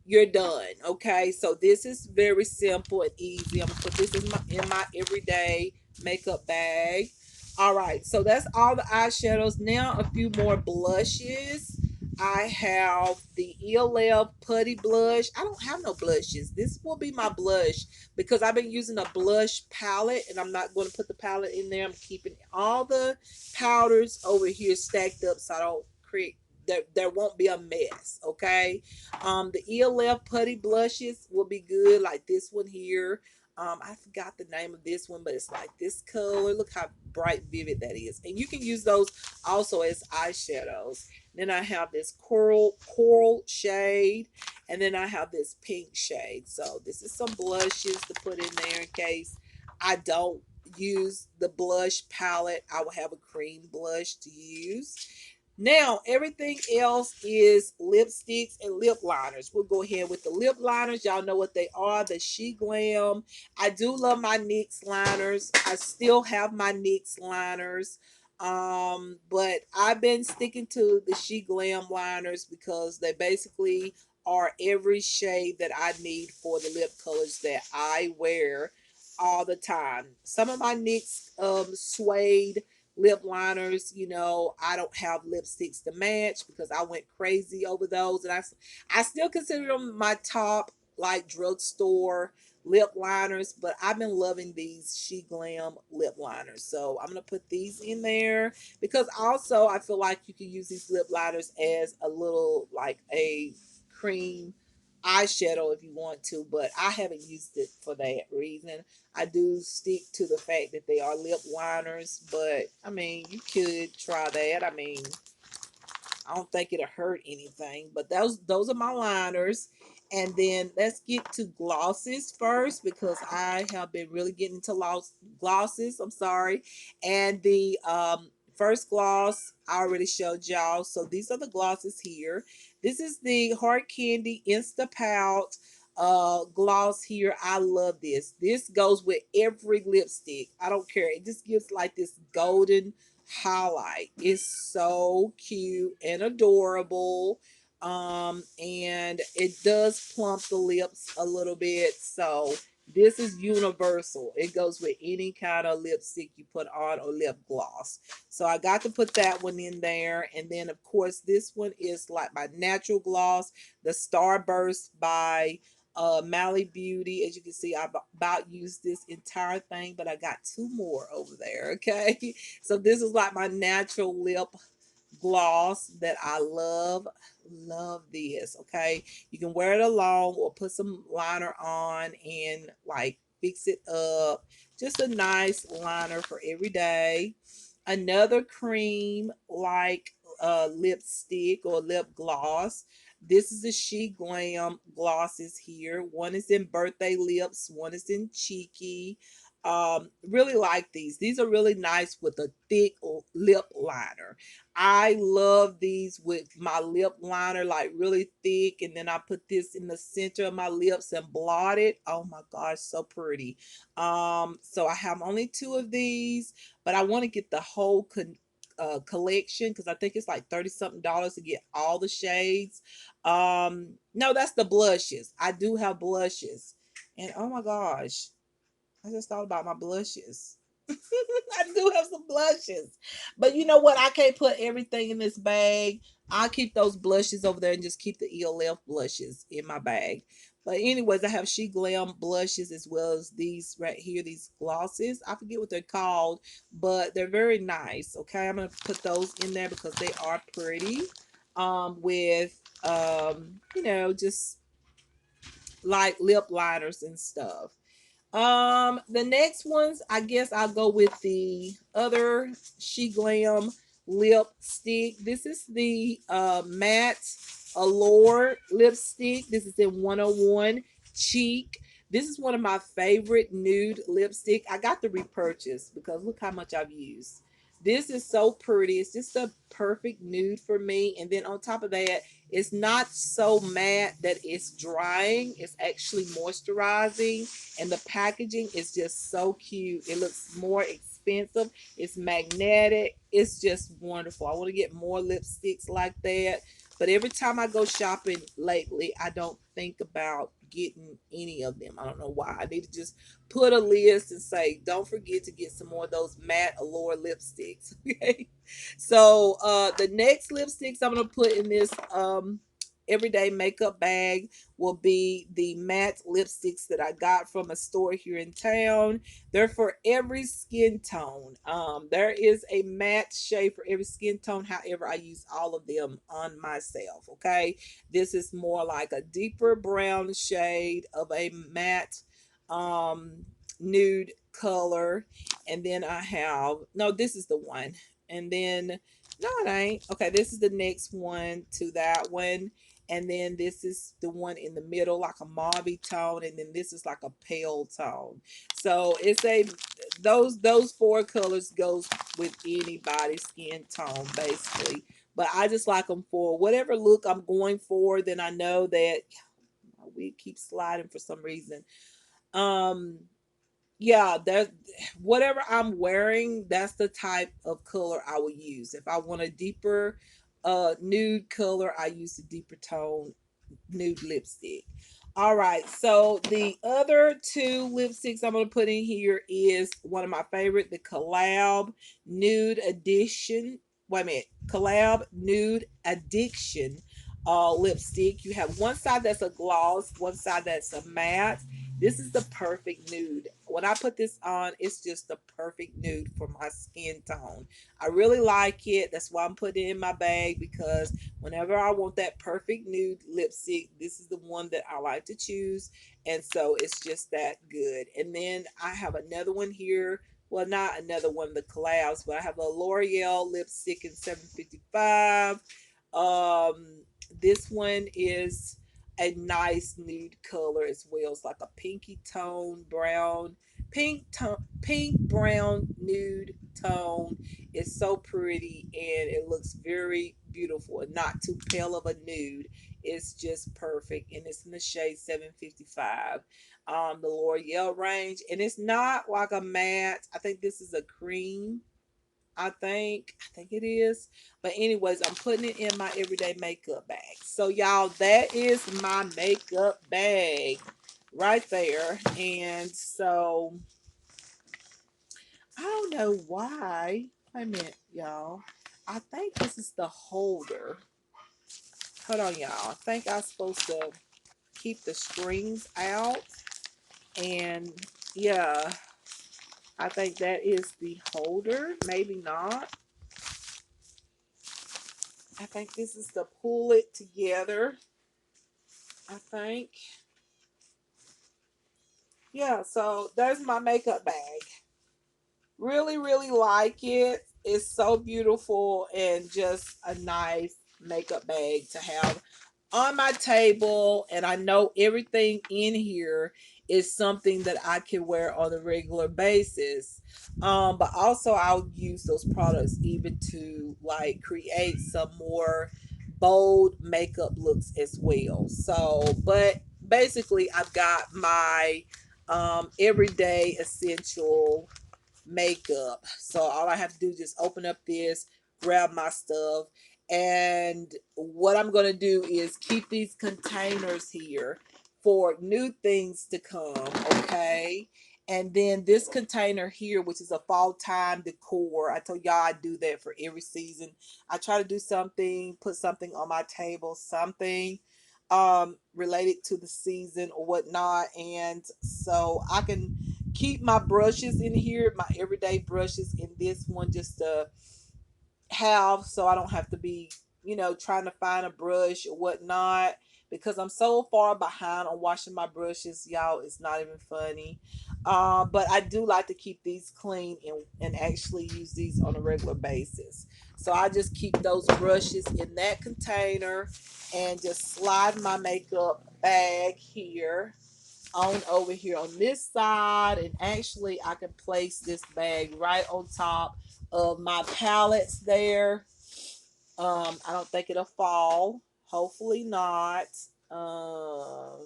You're done. Okay, so this is very simple and easy. I'm gonna put this in my everyday makeup bag. All right, so that's all the eyeshadows. Now a few more blushes. I have the ELF Putty Blush. I don't have no blushes. This will be my blush because I've been using a blush palette, and I'm not going to put the palette in there. I'm keeping all the powders over here stacked up so I don't create, there won't be a mess, okay? The ELF Putty Blushes will be good, like this one here. I forgot the name of this one, but it's like this color. Look how bright, vivid that is. And you can use those also as eyeshadows. Then I have this coral shade, and then I have this pink shade. So this is some blushes to put in there in case I don't use the blush palette. I will have a cream blush to use. Now, everything else is lipsticks and lip liners. We'll go ahead with the lip liners. Y'all know what they are, the She Glam. I do love my NYX liners. I still have my NYX liners. But I've been sticking to the She Glam liners because they basically are every shade that I need for the lip colors that I wear all the time. Some of my NYX suede lip liners, you know, I don't have lipsticks to match because I went crazy over those, and I still consider them my top like drugstore lip liners, but I've been loving these She Glam lip liners. So I'm gonna put these in there because also I feel like you can use these lip liners as a little like a cream eyeshadow if you want to, but I haven't used it for that reason. I do stick to the fact that they are lip liners, but I mean, you could try that. I mean, I don't think it'll hurt anything. But those are my liners. And then let's get to glosses first because I have been really getting into glosses. I'm sorry. And the first gloss I already showed y'all. So these are the glosses here. This is the Hard Candy Insta Pout gloss here. I love this. This goes with every lipstick. I don't care. It just gives like this golden highlight. Is so cute and adorable. And it does plump the lips a little bit. So this is universal. It goes with any kind of lipstick you put on or lip gloss. So I got to put that one in there. And then of course this one is like my natural gloss, the Starburst by Mally Beauty. As you can see, I've about used this entire thing, but I got two more over there. Okay. So this is like my natural lip gloss that I love. Love this. Okay. You can wear it alone or put some liner on and like fix it up. Just a nice liner for every day. Another cream like lipstick or lip gloss. This is the She Glam glosses here. One is in Birthday Lips, one is in Cheeky. Really like these. These are really nice with a thick lip liner. I love these with my lip liner, like really thick, and then I put this in the center of my lips and blot it. Oh my gosh, so pretty. So I have only two of these, but I want to get the whole collection because I think it's like 30 something dollars to get all the shades. No, that's the blushes. I do have blushes, and oh my gosh, I just thought about my blushes. I do have some blushes. But you know what? I can't put everything in this bag. I'll keep those blushes over there and just keep the ELF blushes in my bag. But anyways, I have She Glam blushes as well as these right here, these glosses. I forget what they're called, but they're very nice. Okay, I'm gonna put those in there because they are pretty. With just like lip liners and stuff. The next ones, I guess I'll go with the other She Glam lipstick. This is the matte Allure lipstick. This is in 101 Cheek. This is one of my favorite nude lipstick. I got the repurchase because look how much I've used. This is so pretty. It's just a perfect nude for me. And then on top of that, it's not so matte that it's drying. It's actually moisturizing, and the packaging is just so cute. It looks more expensive. It's magnetic. It's just wonderful. I want to get more lipsticks like that. But every time I go shopping lately, I don't think about getting any of them. I don't know why. I need to just put a list and say, don't forget to get some more of those matte Allure lipsticks. Okay. So the next lipsticks I'm gonna put in this everyday makeup bag will be the matte lipsticks that I got from a store here in town. They're for every skin tone. There is a matte shade for every skin tone. However, I use all of them on myself. Okay, this is more like a deeper brown shade of a matte nude color. And then I have, no, this is the one. And then, no, it ain't. Okay, this is the next one to that one. And then this is the one in the middle, like a mauve tone, and then this is like a pale tone. So it's a those four colors goes with anybody's skin tone basically. But I just like them for whatever look I'm going for. Then I know that my wig keeps sliding for some reason. Um, yeah, that whatever I'm wearing, that's the type of color I will use. If I want a deeper nude color, I use the deeper tone nude lipstick. All right, so the other two lipsticks I'm going to put in here is one of my favorite, the Collab Nude Edition. Wait a minute, Collab Nude Addiction. lipstick. You have one side that's a gloss, one side that's a matte. This is the perfect nude. When I put this on, it's just the perfect nude for my skin tone. I really like it. That's why I'm putting it in my bag, because whenever I want that perfect nude lipstick, this is the one that I like to choose. And so it's just that good. And then I have another one here. Well, not another one of the collabs, but I have a L'Oreal lipstick in 755. Um, this one is a nice nude color as well. It's like a pinky tone brown, pink brown nude tone. It's so pretty and it looks very beautiful and not too pale of a nude. It's just perfect, and it's in the shade 755. The L'Oreal range, and it's not like a matte. I think this is a cream. I think it is. But anyways, I'm putting it in my everyday makeup bag. So y'all, that is my makeup bag right there. And so I don't know why. Wait a minute, y'all. I think this is the holder. Hold on, y'all. I think I'm supposed to keep the strings out. And yeah, I think that is the holder. Maybe not. I think this is to pull it together. I think. Yeah, so there's my makeup bag. Really, really like it. It's so beautiful and just a nice makeup bag to have on my table. And I know everything in here is something that I can wear on a regular basis. But also I'll use those products even to like create some more bold makeup looks as well. So, but basically I've got my everyday essential makeup. So all I have to do is just open up this, grab my stuff, and what I'm going to do is keep these containers here for new things to come, okay? And then this container here, which is a fall time decor. I told y'all I do that for every season. I try to do something, put something on my table, something related to the season or whatnot. And so I can keep my brushes in here, my everyday brushes in this one, just to have, so I don't have to be, trying to find a brush or whatnot, because I'm so far behind on washing my brushes, y'all. It's not even funny. But I do like to keep these clean and actually use these on a regular basis. So I just keep those brushes in that container and just slide my makeup bag here on over here on this side. And actually I can place this bag right on top of my palettes there. I don't think it'll fall. Hopefully not. I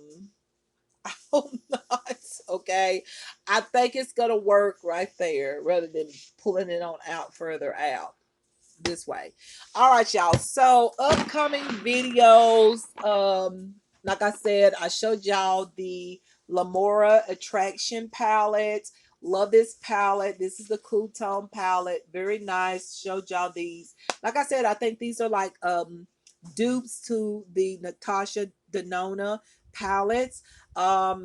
hope not. Okay. I think it's gonna work right there rather than pulling it on out further out this way. All right, y'all. So upcoming videos. Like I said, I showed y'all the Lamora Attraction palette. Love this palette. This is the Cool Tone palette. Very nice. Showed y'all these. Like I said, I think these are like dupes to the Natasha Denona palettes. I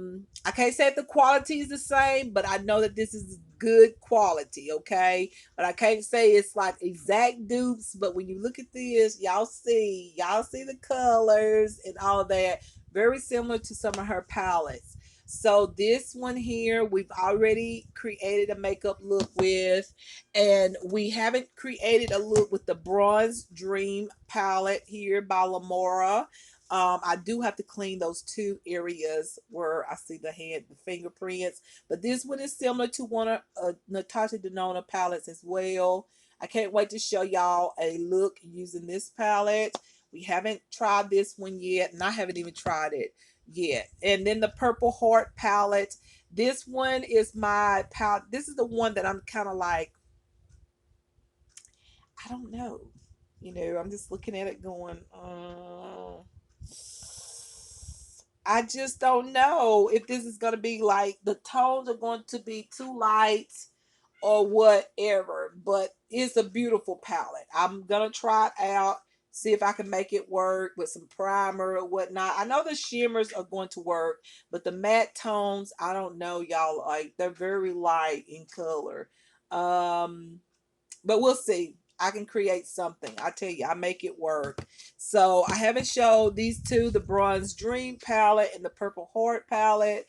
can't say if the quality is the same, but I know that this is good quality, okay? But I can't say it's like exact dupes. But when you look at this, y'all see the colors and all that. Very similar to some of her palettes. So this one here, we've already created a makeup look with, and we haven't created a look with the Bronze Dream palette here by Lamora. I do have to clean those two areas where I see the fingerprints. But this one is similar to one of Natasha Denona palettes as well. I can't wait to show y'all a look using this palette. We haven't tried this one yet, and I haven't even tried it yet. And then the Purple Heart palette. This one is my palette. This is the one that I'm kind of like, I don't know. I'm just looking at it going, I just don't know if this is going to be like the tones are going to be too light or whatever, but it's a beautiful palette. I'm going to try it out see if I can make it work with some primer or whatnot. I know the shimmers are going to work, but the matte tones, I don't know, y'all. Like, they're very light in color. Um, but we'll see. I can create something. I tell you, I make it work. So I haven't showed these two, the Bronze Dream palette and the Purple Heart palette.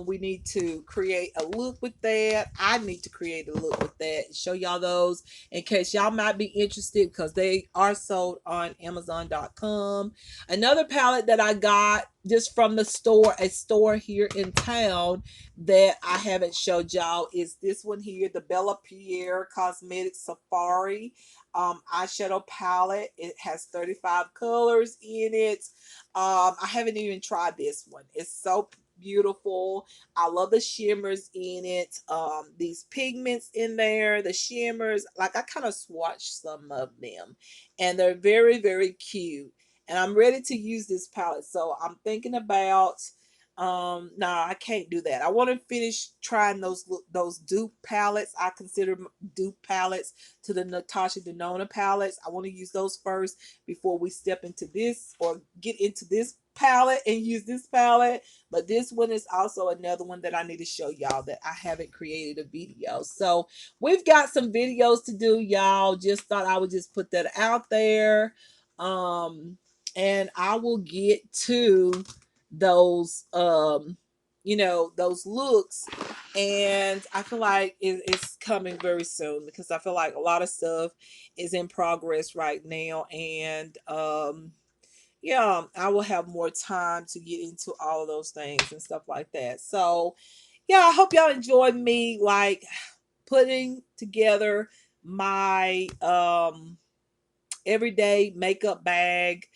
We need to create a look with that. I need to create a look with that and show y'all those in case y'all might be interested, because they are sold on Amazon.com. Another palette that I got just from the store, a store here in town, that I haven't showed y'all is this one here, the Bella Pierre Cosmetics Safari eyeshadow palette. It has 35 colors in it. I haven't even tried this one. It's so beautiful. I love the shimmers in it. These pigments in there, the shimmers, like I kind of swatched some of them, and they're very, very cute. And I'm ready to use this palette. So I'm thinking about nah, I can't do that. I want to finish trying those dupe palettes. I consider dupe palettes to the Natasha Denona palettes. I want to use those first before we step into this or get into this palette and use this palette. But this one is also another one that I need to show y'all that I haven't created a video. So we've got some videos to do, y'all. Just thought I would just put that out there. And I will get to those those looks, and I feel like it's coming very soon, because I feel like a lot of stuff is in progress right now, and yeah, I will have more time to get into all of those things and stuff like that. So yeah, I hope y'all enjoyed me like putting together my everyday makeup bag,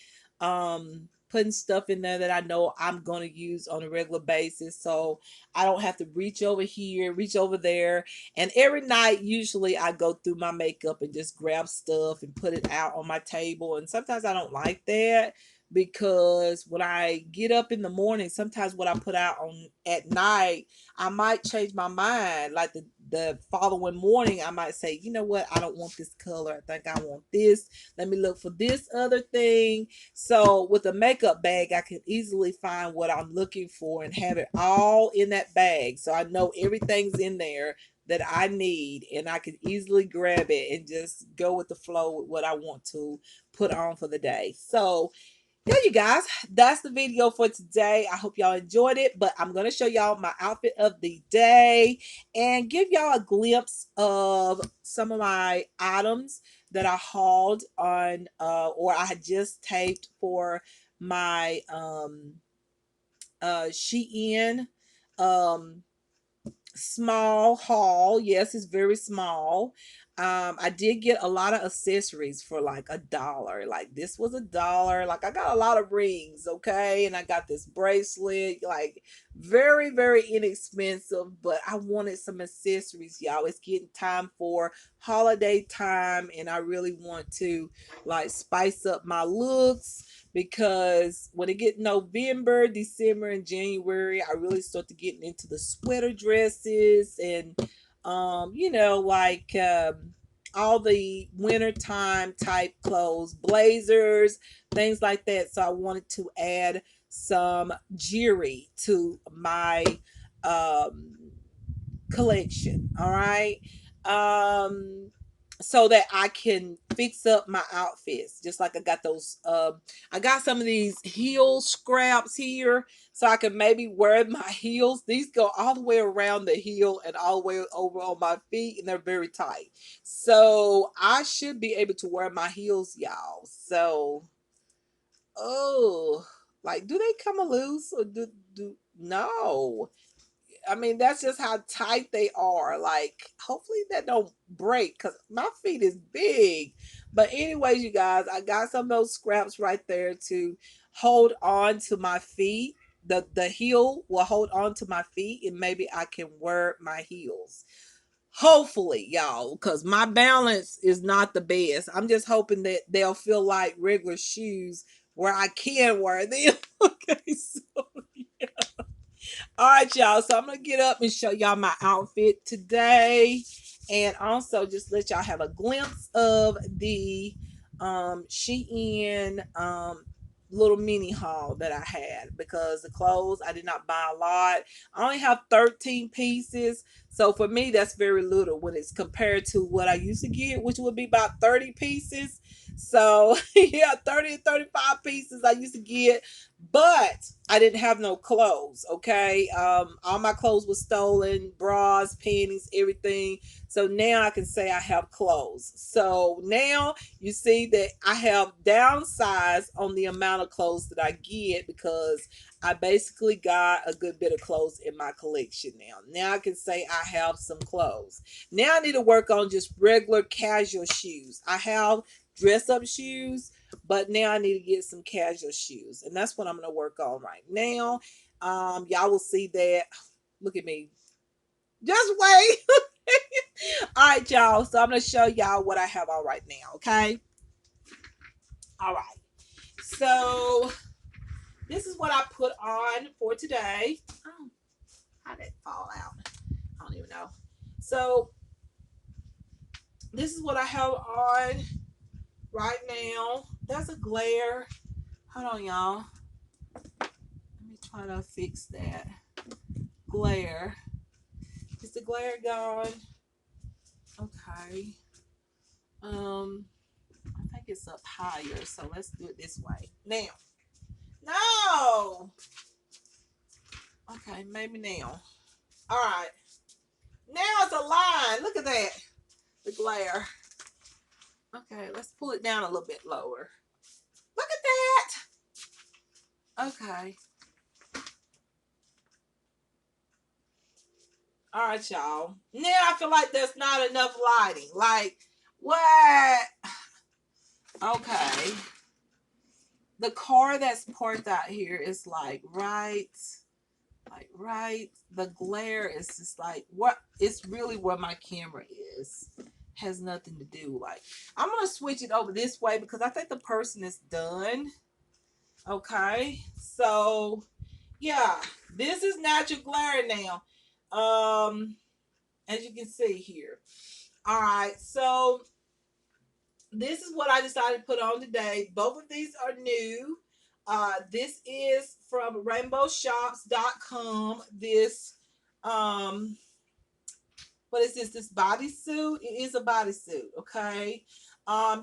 putting stuff in there that I know I'm going to use on a regular basis, so I don't have to reach over here, reach over there. And every night usually I go through my makeup and just grab stuff and put it out on my table, and sometimes I don't like that, because when I get up in the morning, sometimes what I put out on at night, I might change my mind. Like the following morning, I might say, you know what, I don't want this color. I think I want this. Let me look for this other thing. So with a makeup bag, I can easily find what I'm looking for and have it all in that bag. So I know everything's in there that I need, and I can easily grab it and just go with the flow with what I want to put on for the day. So yeah, you guys, that's the video for today. I hope y'all enjoyed it, but I'm going to show y'all my outfit of the day and give y'all a glimpse of some of my items that I hauled on or I had just taped for my Shein um small haul. Yes, it's very small. I did get a lot of accessories for like $1. Like this was $1. Like I got a lot of rings, okay, and I got this bracelet, like very, very inexpensive. But I wanted some accessories, y'all. It's getting time for holiday time, and I really want to like spice up my looks, because when it get November, December, and January, I really start to getting into the sweater dresses and all the wintertime type clothes, blazers, things like that. So I wanted to add some jewelry to my um collection. All right. Um so that I can fix up my outfits. Just like I got those I got some of these heel scraps here, so I can maybe wear my heels. These go all the way around the heel and all the way over on my feet, and they're very tight. So I should be able to wear my heels, y'all. So oh, like do they come loose or do no? I mean, that's just how tight they are. Like, hopefully that don't break, because my feet is big. But anyways, you guys, I got some of those scraps right there to hold on to my feet. The heel will hold on to my feet, and maybe I can wear my heels. Hopefully, y'all, because my balance is not the best. I'm just hoping that they'll feel like regular shoes where I can wear them. Okay, so all right, y'all. So I'm gonna get up and show y'all my outfit today, and also just let y'all have a glimpse of the Shein little mini haul that I had, because the clothes I did not buy a lot. I only have 13 pieces. So for me that's very little when it's compared to what I used to get, which would be about 30 pieces. So yeah, 30 and 35 pieces I used to get, but I didn't have no clothes. Okay. All my clothes were stolen, bras, panties, everything. So now I can say I have clothes. So now you see that I have downsized on the amount of clothes that I get, because I basically got a good bit of clothes in my collection now. Now I can say I have some clothes. Now I need to work on just regular casual shoes. I have dress up shoes, but now I need to get some casual shoes. And that's what I'm going to work on right now. Y'all will see that. Look at me. Just wait. All right, y'all. So I'm going to show y'all what I have on right now. Okay. All right. So this is what I put on for today. Oh, how did it fall out? I don't even know. So this is what I have on right now. There's a glare. Hold on, y'all. Let me try to fix that glare. Is the glare gone? Okay. I think it's up higher, so let's do it this way. Now. No. Okay, maybe now. All right. Now it's a line. Look at that. The glare. Okay, let's pull it down a little bit lower. Look at that. Okay. All right, y'all. Now I feel like there's not enough lighting. Like, what? Okay. The car that's parked out here is like right. The glare is just like what? It's really where my camera is. Has nothing to do. Like, I'm gonna switch it over this way because I think the person is done. Okay, so yeah, this is natural glare now. As you can see here. All right, so this is what I decided to put on today. Both of these are new. This is from rainbowshops.com. This what is this? This bodysuit. It is a bodysuit, okay?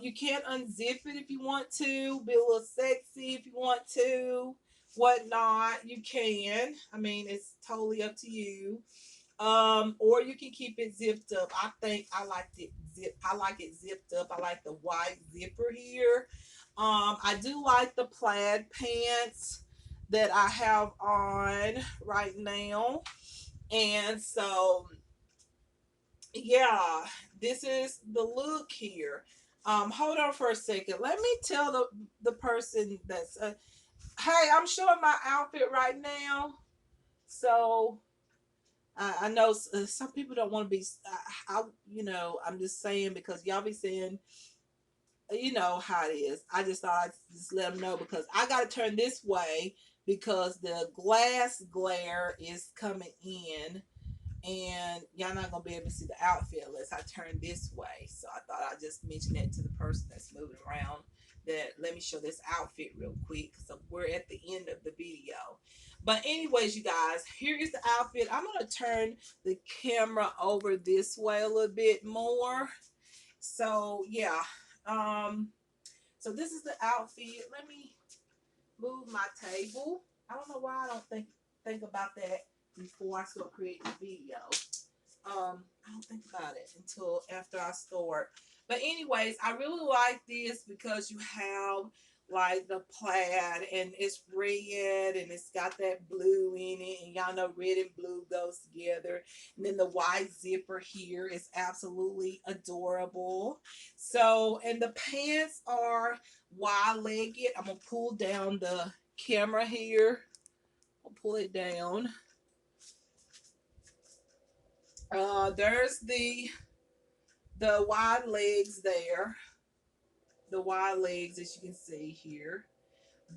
You can unzip it if you want to, be a little sexy if you want to, whatnot. You can. I mean, it's totally up to you. Or you can keep it zipped up. I think I like it I like it zipped up. I like the white zipper here. I do like the plaid pants that I have on right now. And so yeah, this is the look here. Hold on for a second. Let me tell the person that's hey, I'm showing my outfit right now. So I know some people don't want to be. I'm just saying because y'all be saying, you know how it is. I just thought I'd just let them know because I got to turn this way because the glass glare is coming in, and y'all not gonna be able to see the outfit unless I turn this way. So I thought I'd just mention that to the person that's moving around. That let me show this outfit real quick. So we're at the end of the video. But anyways, you guys, here is the outfit. I'm gonna turn the camera over this way a little bit more. So yeah. Um, so this is the outfit. Let me move my table. I don't know why I don't think about that before I start creating the video. I don't think about it until after I start. But anyways, I really like this because you have like the plaid and it's red and it's got that blue in it, and y'all know red and blue goes together. And then the white zipper here is absolutely adorable. So, and the pants are wide legged. I'm gonna pull down the camera here. I'll pull it down. There's the wide legs there, the wide legs as you can see here.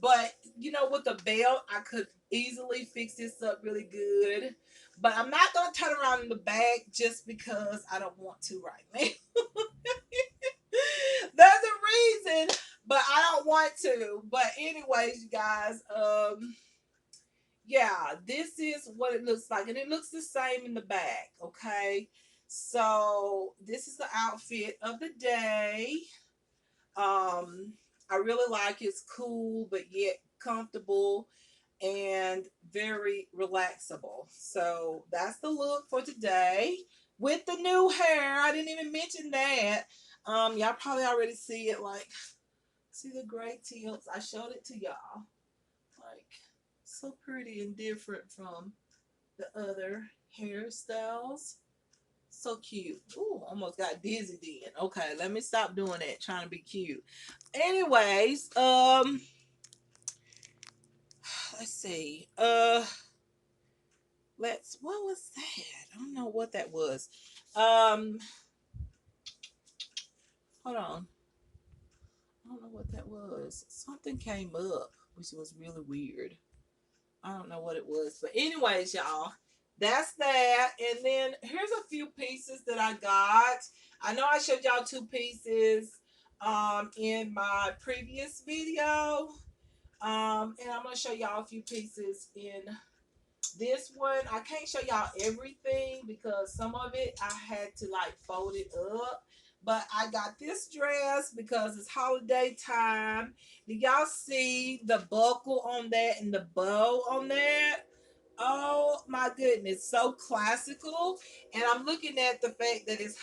But you know, with the belt, I could easily fix this up really good. But I'm not gonna turn around in the back just because I don't want to right now. There's a reason, but I don't want to. But anyways, you guys, yeah, this is what it looks like, and it looks the same in the back. Okay, so this is the outfit of the day. I really like it's cool but yet comfortable and very relaxable. So that's the look for today with the new hair. I didn't even mention that. Y'all probably already see it. Like, see the gray tips? I showed it to y'all. Like, so pretty and different from the other hairstyles. So cute. Ooh, almost got dizzy then. Okay, let me stop doing that, trying to be cute. Anyways, let's see. What was that? I don't know what that was. Um, hold on. I don't know what that was. Something came up, which was really weird. I don't know what it was. But anyways, y'all, that's that. And then here's a few pieces that I got. I know I showed y'all two pieces in my previous video. And I'm gonna show y'all a few pieces in this one. I can't show y'all everything because some of it I had to like fold it up. But I got this dress because it's holiday time. Do y'all see the buckle on that and the bow on that? Oh my goodness, so classical. And I'm looking at the fact that it's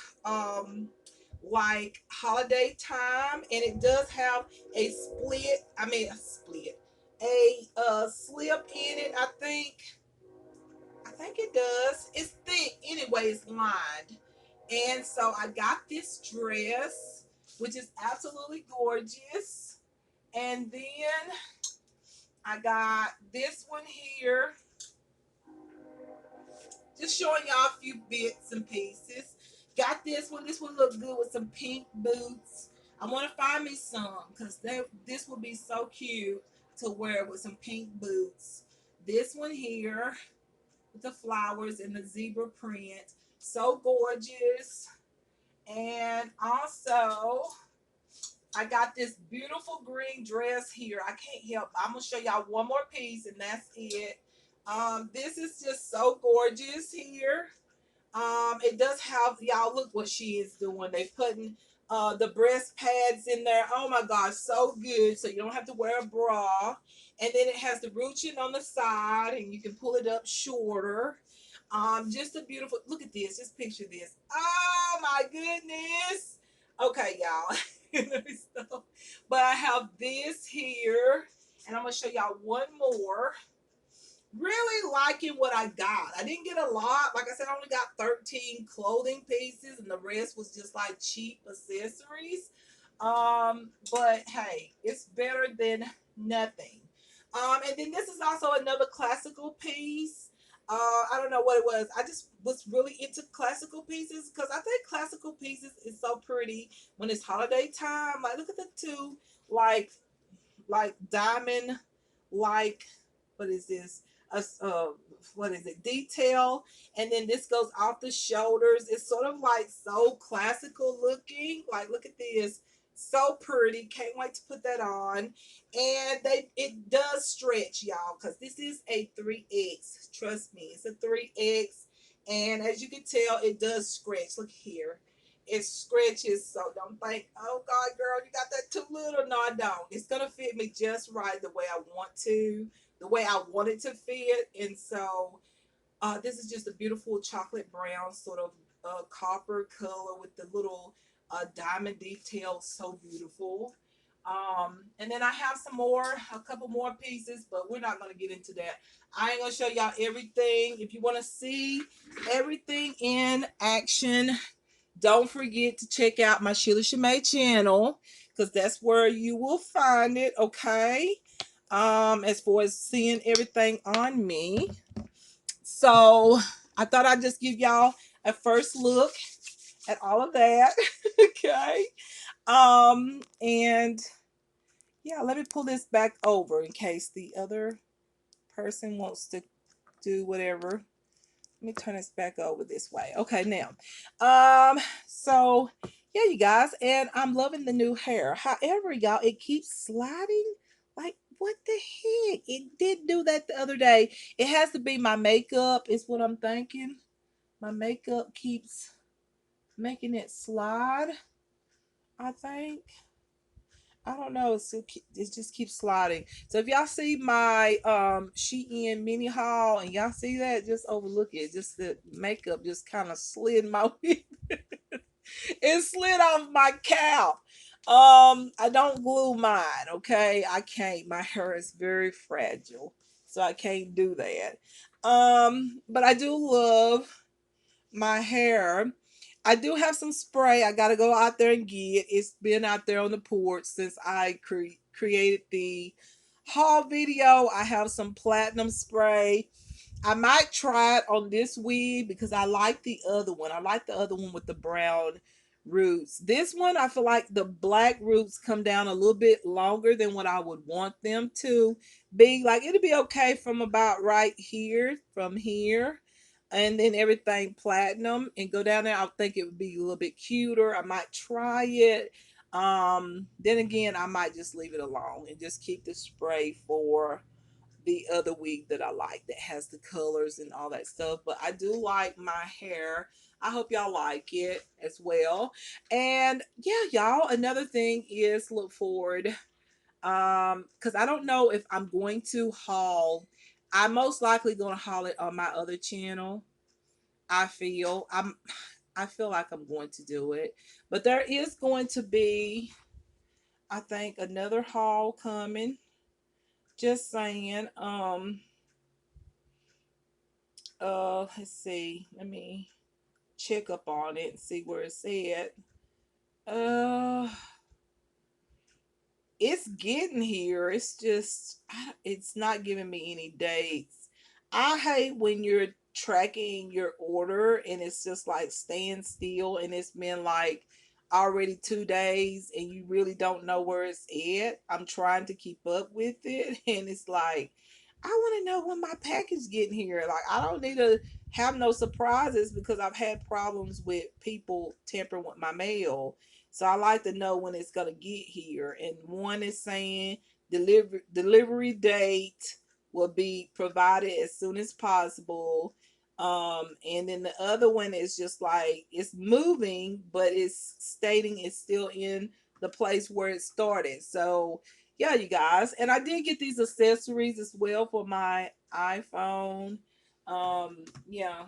like holiday time, and it does have a split. I mean a split, a slip in it. I think it does. It's thick anyway. It's lined, and so I got this dress, which is absolutely gorgeous. And then I got this one here, just showing y'all a few bits and pieces. Got this one. This one look good with some pink boots. I want to find me some because this would be so cute to wear with some pink boots. This one here with the flowers and the zebra print. So gorgeous. And also, I got this beautiful green dress here. I can't help. I'm going to show y'all one more piece and that's it. This is just so gorgeous here. It does have, y'all look what she is doing. They putting the breast pads in there. Oh my gosh, so good. So you don't have to wear a bra. And then it has the ruching on the side, and you can pull it up shorter. Just a beautiful. Look at this. Just picture this. Oh my goodness. Okay, y'all. Let me stop. But I have this here, and I'm gonna show y'all one more. Really liking what I got. I didn't get a lot. Like I said, I only got 13 clothing pieces, and the rest was just like cheap accessories. But hey, it's better than nothing. And then this is also another classical piece. I don't know what it was. I just was really into classical pieces because I think classical pieces is so pretty when it's holiday time. Like, look at the two, like diamond, like, what is this? What is it? Detail, and then this goes off the shoulders. It's sort of like so classical looking. Like, look at this, so pretty. Can't wait to put that on. And it does stretch, y'all, because this is a 3X. Trust me, it's a 3X, and as you can tell, it does stretch. Look here, it stretches, so don't think, oh God, girl, you got that too little. No, I don't. It's gonna fit me just right the way I want to, the way I want it to fit. And so this is just a beautiful chocolate brown sort of copper color with the little diamond details. So beautiful. And then I have a couple more pieces, but we're not going to get into that. I ain't going to show y'all everything. If you want to see everything in action, don't forget to check out my Sheila Shemay channel because that's where you will find it, okay? As far as seeing everything on me. So I thought I'd just give y'all a first look at all of that. Okay. And yeah, let me pull this back over in case the other person wants to do whatever. Let me turn this back over this way. Okay, now. So yeah, you guys, and I'm loving the new hair. However, y'all, it keeps sliding. Like, what the heck? It did do that the other day. It has to be my makeup, is what I'm thinking. My makeup keeps making it slide, I think. I don't know. It just keeps sliding. So if y'all see my Shein mini haul and y'all see that, just overlook it. Just the makeup just kind of slid my wig. It slid off my cap. I don't glue mine, okay? I can't. My hair is very fragile. So I can't do that. But I do love my hair. I do have some spray I gotta go out there and get. It's been out there on the porch since I created the haul video. I have some platinum spray. I might try it on this wig because I like the other one. I like the other one with the brown roots. This one, I feel like the black roots come down a little bit longer than what I would want them to be. Like it'll be okay from about right here, from here, and then everything platinum and go down there. I think it would be a little bit cuter. I might try it. Then again, I might just leave it alone and just keep the spray for the other wig that I like that has the colors and all that stuff. But I do like my hair. I hope y'all like it as well. And yeah, y'all, another thing is look forward. Because I don't know if I'm going to haul. I'm most likely gonna haul it on my other channel. I feel like I'm going to do it. But there is going to be, I think, another haul coming. Just saying. Let's see. Let me check up on it and see where it's at. Uh, it's getting here. It's just, it's not giving me any dates. I hate when you're tracking your order and it's just like staying still and it's been like already 2 days and you really don't know where it's at. I'm trying to keep up with it and it's like, I want to know when my package getting here. Like, I don't need to have no surprises because I've had problems with people tampering with my mail. So I like to know when it's gonna get here. And one is saying delivery date will be provided as soon as possible. And then the other one is just like it's moving, but it's stating it's still in the place where it started. So yeah, you guys. And I did get these accessories as well for my iPhone. Yeah,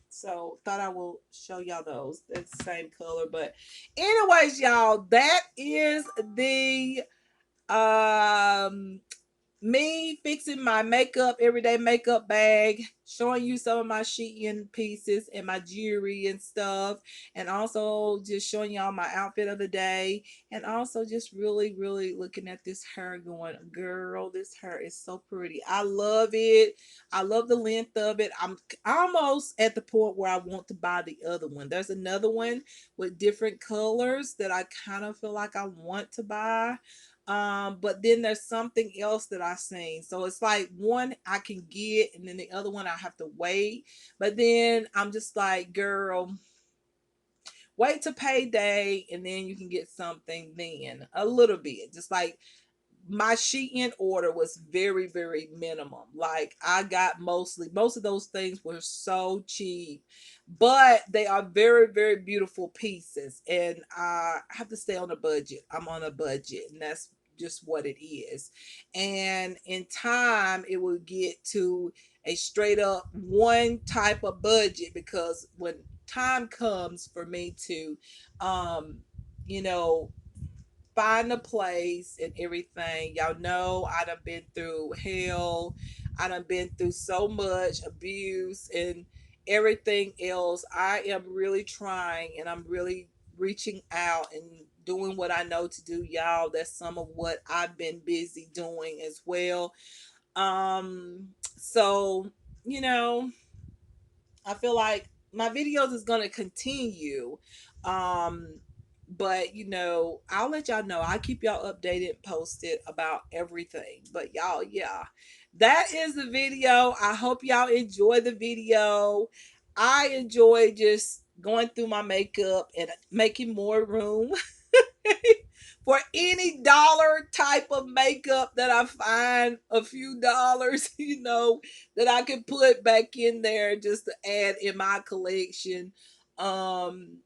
so thought I will show y'all those. That's the same color. But anyways, y'all, that is the um me fixing my makeup, everyday makeup bag, showing you some of my Shein pieces and my jewelry and stuff, and also just showing y'all my outfit of the day, and also just really, really looking at this hair going, girl, this hair is so pretty. I love it. I love the length of it. I'm almost at the point where I want to buy the other one. There's another one with different colors that I kind of feel like I want to buy, but then there's something else that I seen. So it's like one I can get, and then the other one I have to wait. But then I'm just like, girl, wait to payday, and then you can get something then a little bit. Just like my Shein order was very, very minimum. Like I got most of those things were so cheap, but they are very, very beautiful pieces. And I have to stay on a budget. I'm on a budget, and that's just what it is. And in time, it will get to a straight up one type of budget because when time comes for me to, um, you know, find a place and everything. Y'all know I done been through hell. I done been through so much abuse and everything else. I am really trying and I'm really reaching out and doing what I know to do, y'all. That's some of what I've been busy doing as well. So, you know, I feel like my videos is gonna continue. Um, but I'll let y'all know. I'll keep y'all updated, posted about everything. But y'all, yeah, that is the video. I hope y'all enjoy the video. I enjoy just going through my makeup and making more room for any dollar type of makeup that I find a few dollars, that I can put back in there just to add in my collection. Um,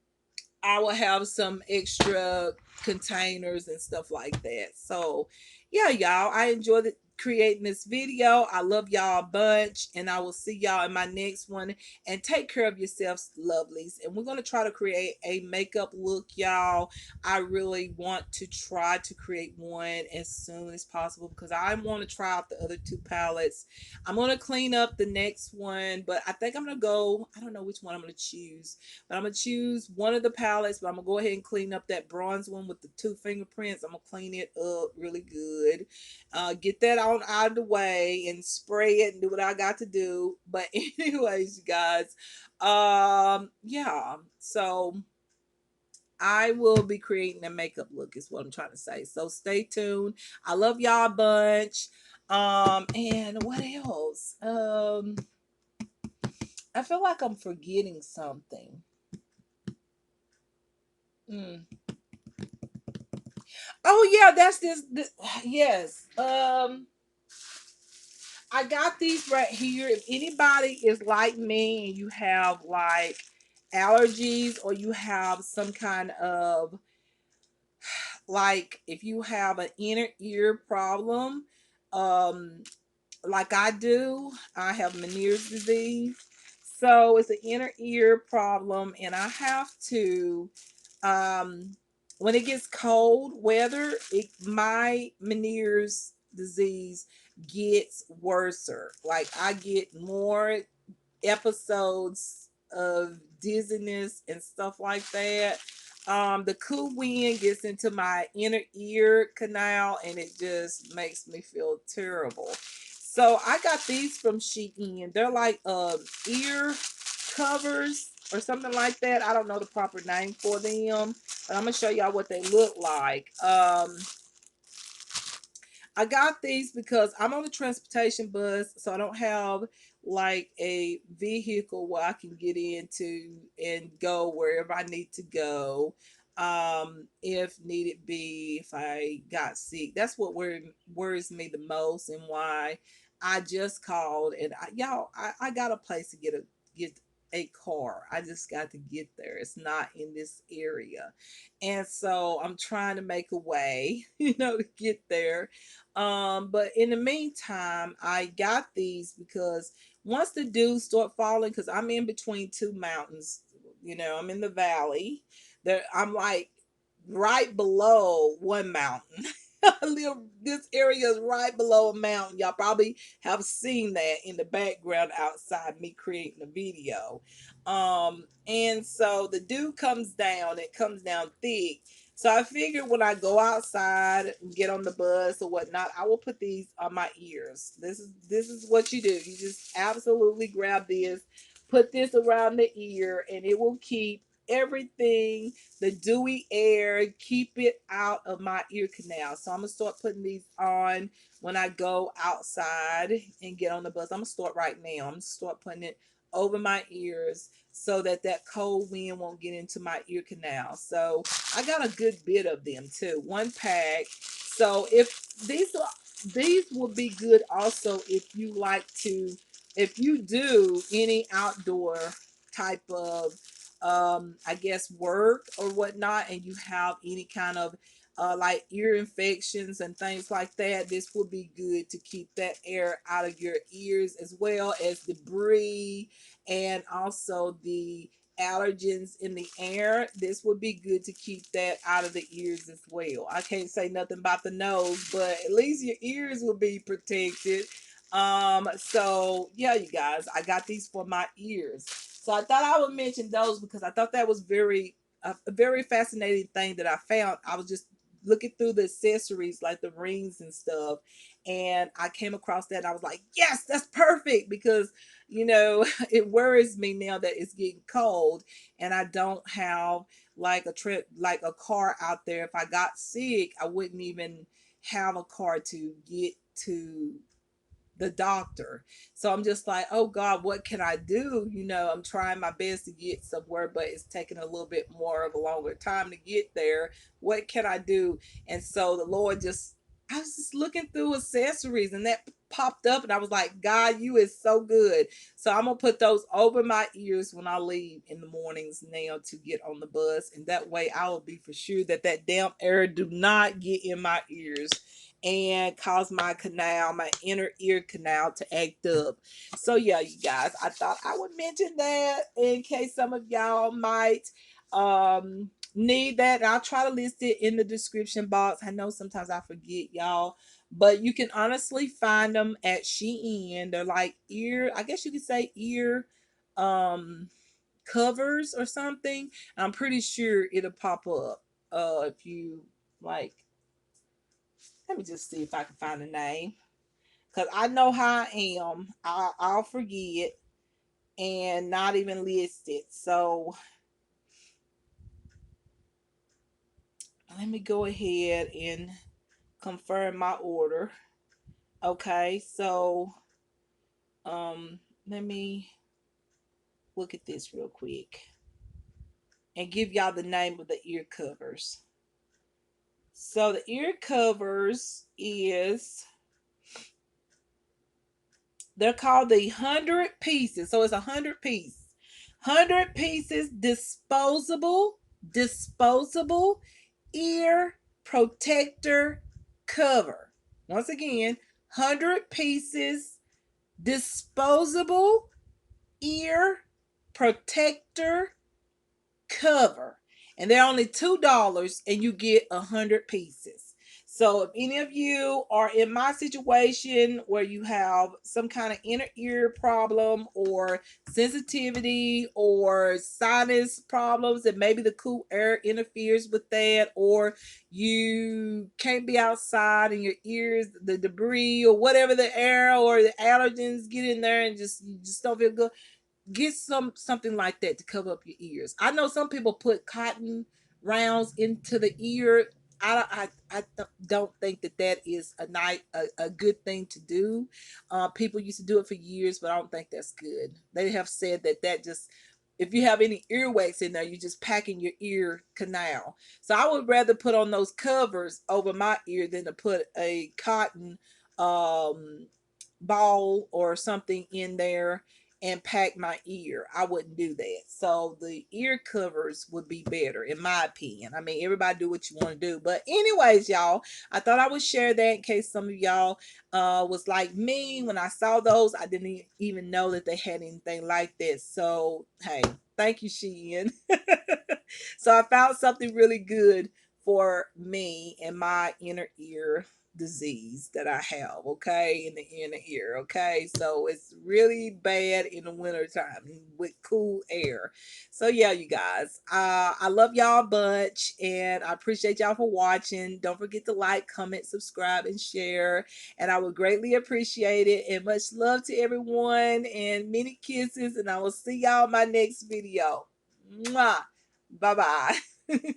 I will have some extra containers and stuff like that. So, yeah, y'all, I enjoyed creating this video. I love y'all a bunch, and I will see y'all in my next one. And take care of yourselves, lovelies. And we're going to try to create a makeup look, y'all. I really want to try to create one as soon as possible because I want to try out the other two palettes. I'm going to clean up the next one, but I think I'm going to go, I don't know which one I'm going to choose. But I'm going to choose one of the palettes, but I'm going to go ahead and clean up that bronze one with the two fingerprints. I'm going to clean it up really good. Get that on out of the way and spray it and do what I got to do. But anyways, you guys, yeah. So I will be creating a makeup look is what I'm trying to say. So stay tuned. I love y'all a bunch. And what else? I feel like I'm forgetting something. Hmm. Oh yeah, that's this. Yes. I got these right here. If anybody is like me and you have like allergies or you have some kind of like if you have an inner ear problem, um like I do. I have Meniere's disease. So it's an inner ear problem, and I have to, um, when it gets cold weather, my Meniere's disease gets worser. Like I get more episodes of dizziness and stuff like that. The cool wind gets into my inner ear canal and it just makes me feel terrible. So I got these from Shein. They're like ear covers or something like that. I don't know the proper name for them, but I'm gonna show y'all what they look like. I got these because I'm on the transportation bus, so I don't have like a vehicle where I can get into and go wherever I need to go. If needed be, if I got sick, that's what worries me the most, and why I just called and I got a place to get a car. I just got to get there. It's not in this area, and so I'm trying to make a way, to get there. But in the meantime, I got these because once the dews start falling, because I'm in between two mountains, I'm in the valley. There, I'm like right below one mountain. I live, this area is right below a mountain. Y'all probably have seen that in the background outside me creating the video. And so the dew comes down, it comes down thick. So I figured when I go outside and get on the bus or whatnot, I will put these on my ears. This is what you do. You just absolutely grab this, put this around the ear, and it will keep everything, the dewy air, keep it out of my ear canal. So I'm gonna start putting these on when I go outside and get on the bus. I'm gonna start right now. I'm gonna start putting it over my ears so that that cold wind won't get into my ear canal. So I got a good bit of them too. One pack. So if these will be good also if you do any outdoor type of I guess work or whatnot, and you have any kind of like ear infections and things like that, this will be good to keep that air out of your ears, as well as debris and also the allergens in the air. This would be good to keep that out of the ears as well. I can't say nothing about the nose, but at least your ears will be protected. So yeah, you guys, I got these for my ears. So I thought I would mention those because I thought that was a very fascinating thing that I found. I was just looking through the accessories like the rings and stuff, and I came across that and I was like, yes, that's perfect because it worries me now that it's getting cold and I don't have like a car out there. If I got sick, I wouldn't even have a car to get to the doctor. So I'm just like, oh God, what can I do? I'm trying my best to get somewhere, but it's taking a little bit more of a longer time to get there. What can I do? And so the Lord just, I was just looking through accessories and that popped up, and I was like, God, you is so good. So I'm gonna put those over my ears when I leave in the mornings now to get on the bus, and that way I will be for sure that that damn air do not get in my ears and cause my inner ear canal to act up. So yeah, you guys, I thought I would mention that in case some of y'all might need that. I'll try to list it in the description box. I know sometimes I forget, y'all, but you can honestly find them at Shein. They're like ear, I guess you could say ear um covers or something. I'm pretty sure it'll pop up if you like. Let me just see if I can find a name, because I know how I am. I'll forget and not even list it. So let me go ahead and confirm my order. Okay, so let me look at this real quick and give y'all the name of the ear covers. So the ear covers is, they're called the 100 pieces. So it's 100 piece. 100 pieces disposable ear protector cover. Once again, 100 pieces disposable ear protector cover, and they're only $2 and you get 100 pieces. So if any of you are in my situation where you have some kind of inner ear problem or sensitivity or sinus problems, and maybe the cool air interferes with that, or you can't be outside and your ears, the debris or whatever, the air or the allergens get in there and you just don't feel good, get something like that to cover up your ears. I know some people put cotton rounds into the ear. I don't think that that is a good thing to do. People used to do it for years, but I don't think that's good. They have said that just, if you have any earwax in there, you're just packing your ear canal. So I would rather put on those covers over my ear than to put a cotton um ball or something in there and pack my ear. I wouldn't do that. So the ear covers would be better, in my opinion. I mean, everybody do what you want to do. But anyways, y'all, I thought I would share that in case some of y'all was like me. When I saw those, I didn't even know that they had anything like that. So hey, thank you, Shein. So I found something really good for me and my inner ear disease that I have, okay, in the inner ear, okay. So it's really bad in the wintertime with cool air. So yeah, you guys, I love y'all a bunch, and I appreciate y'all for watching. Don't forget to like, comment, subscribe, and share, and I would greatly appreciate it. And much love to everyone, and many kisses, and I will see y'all in my next video. Mwah. Bye bye.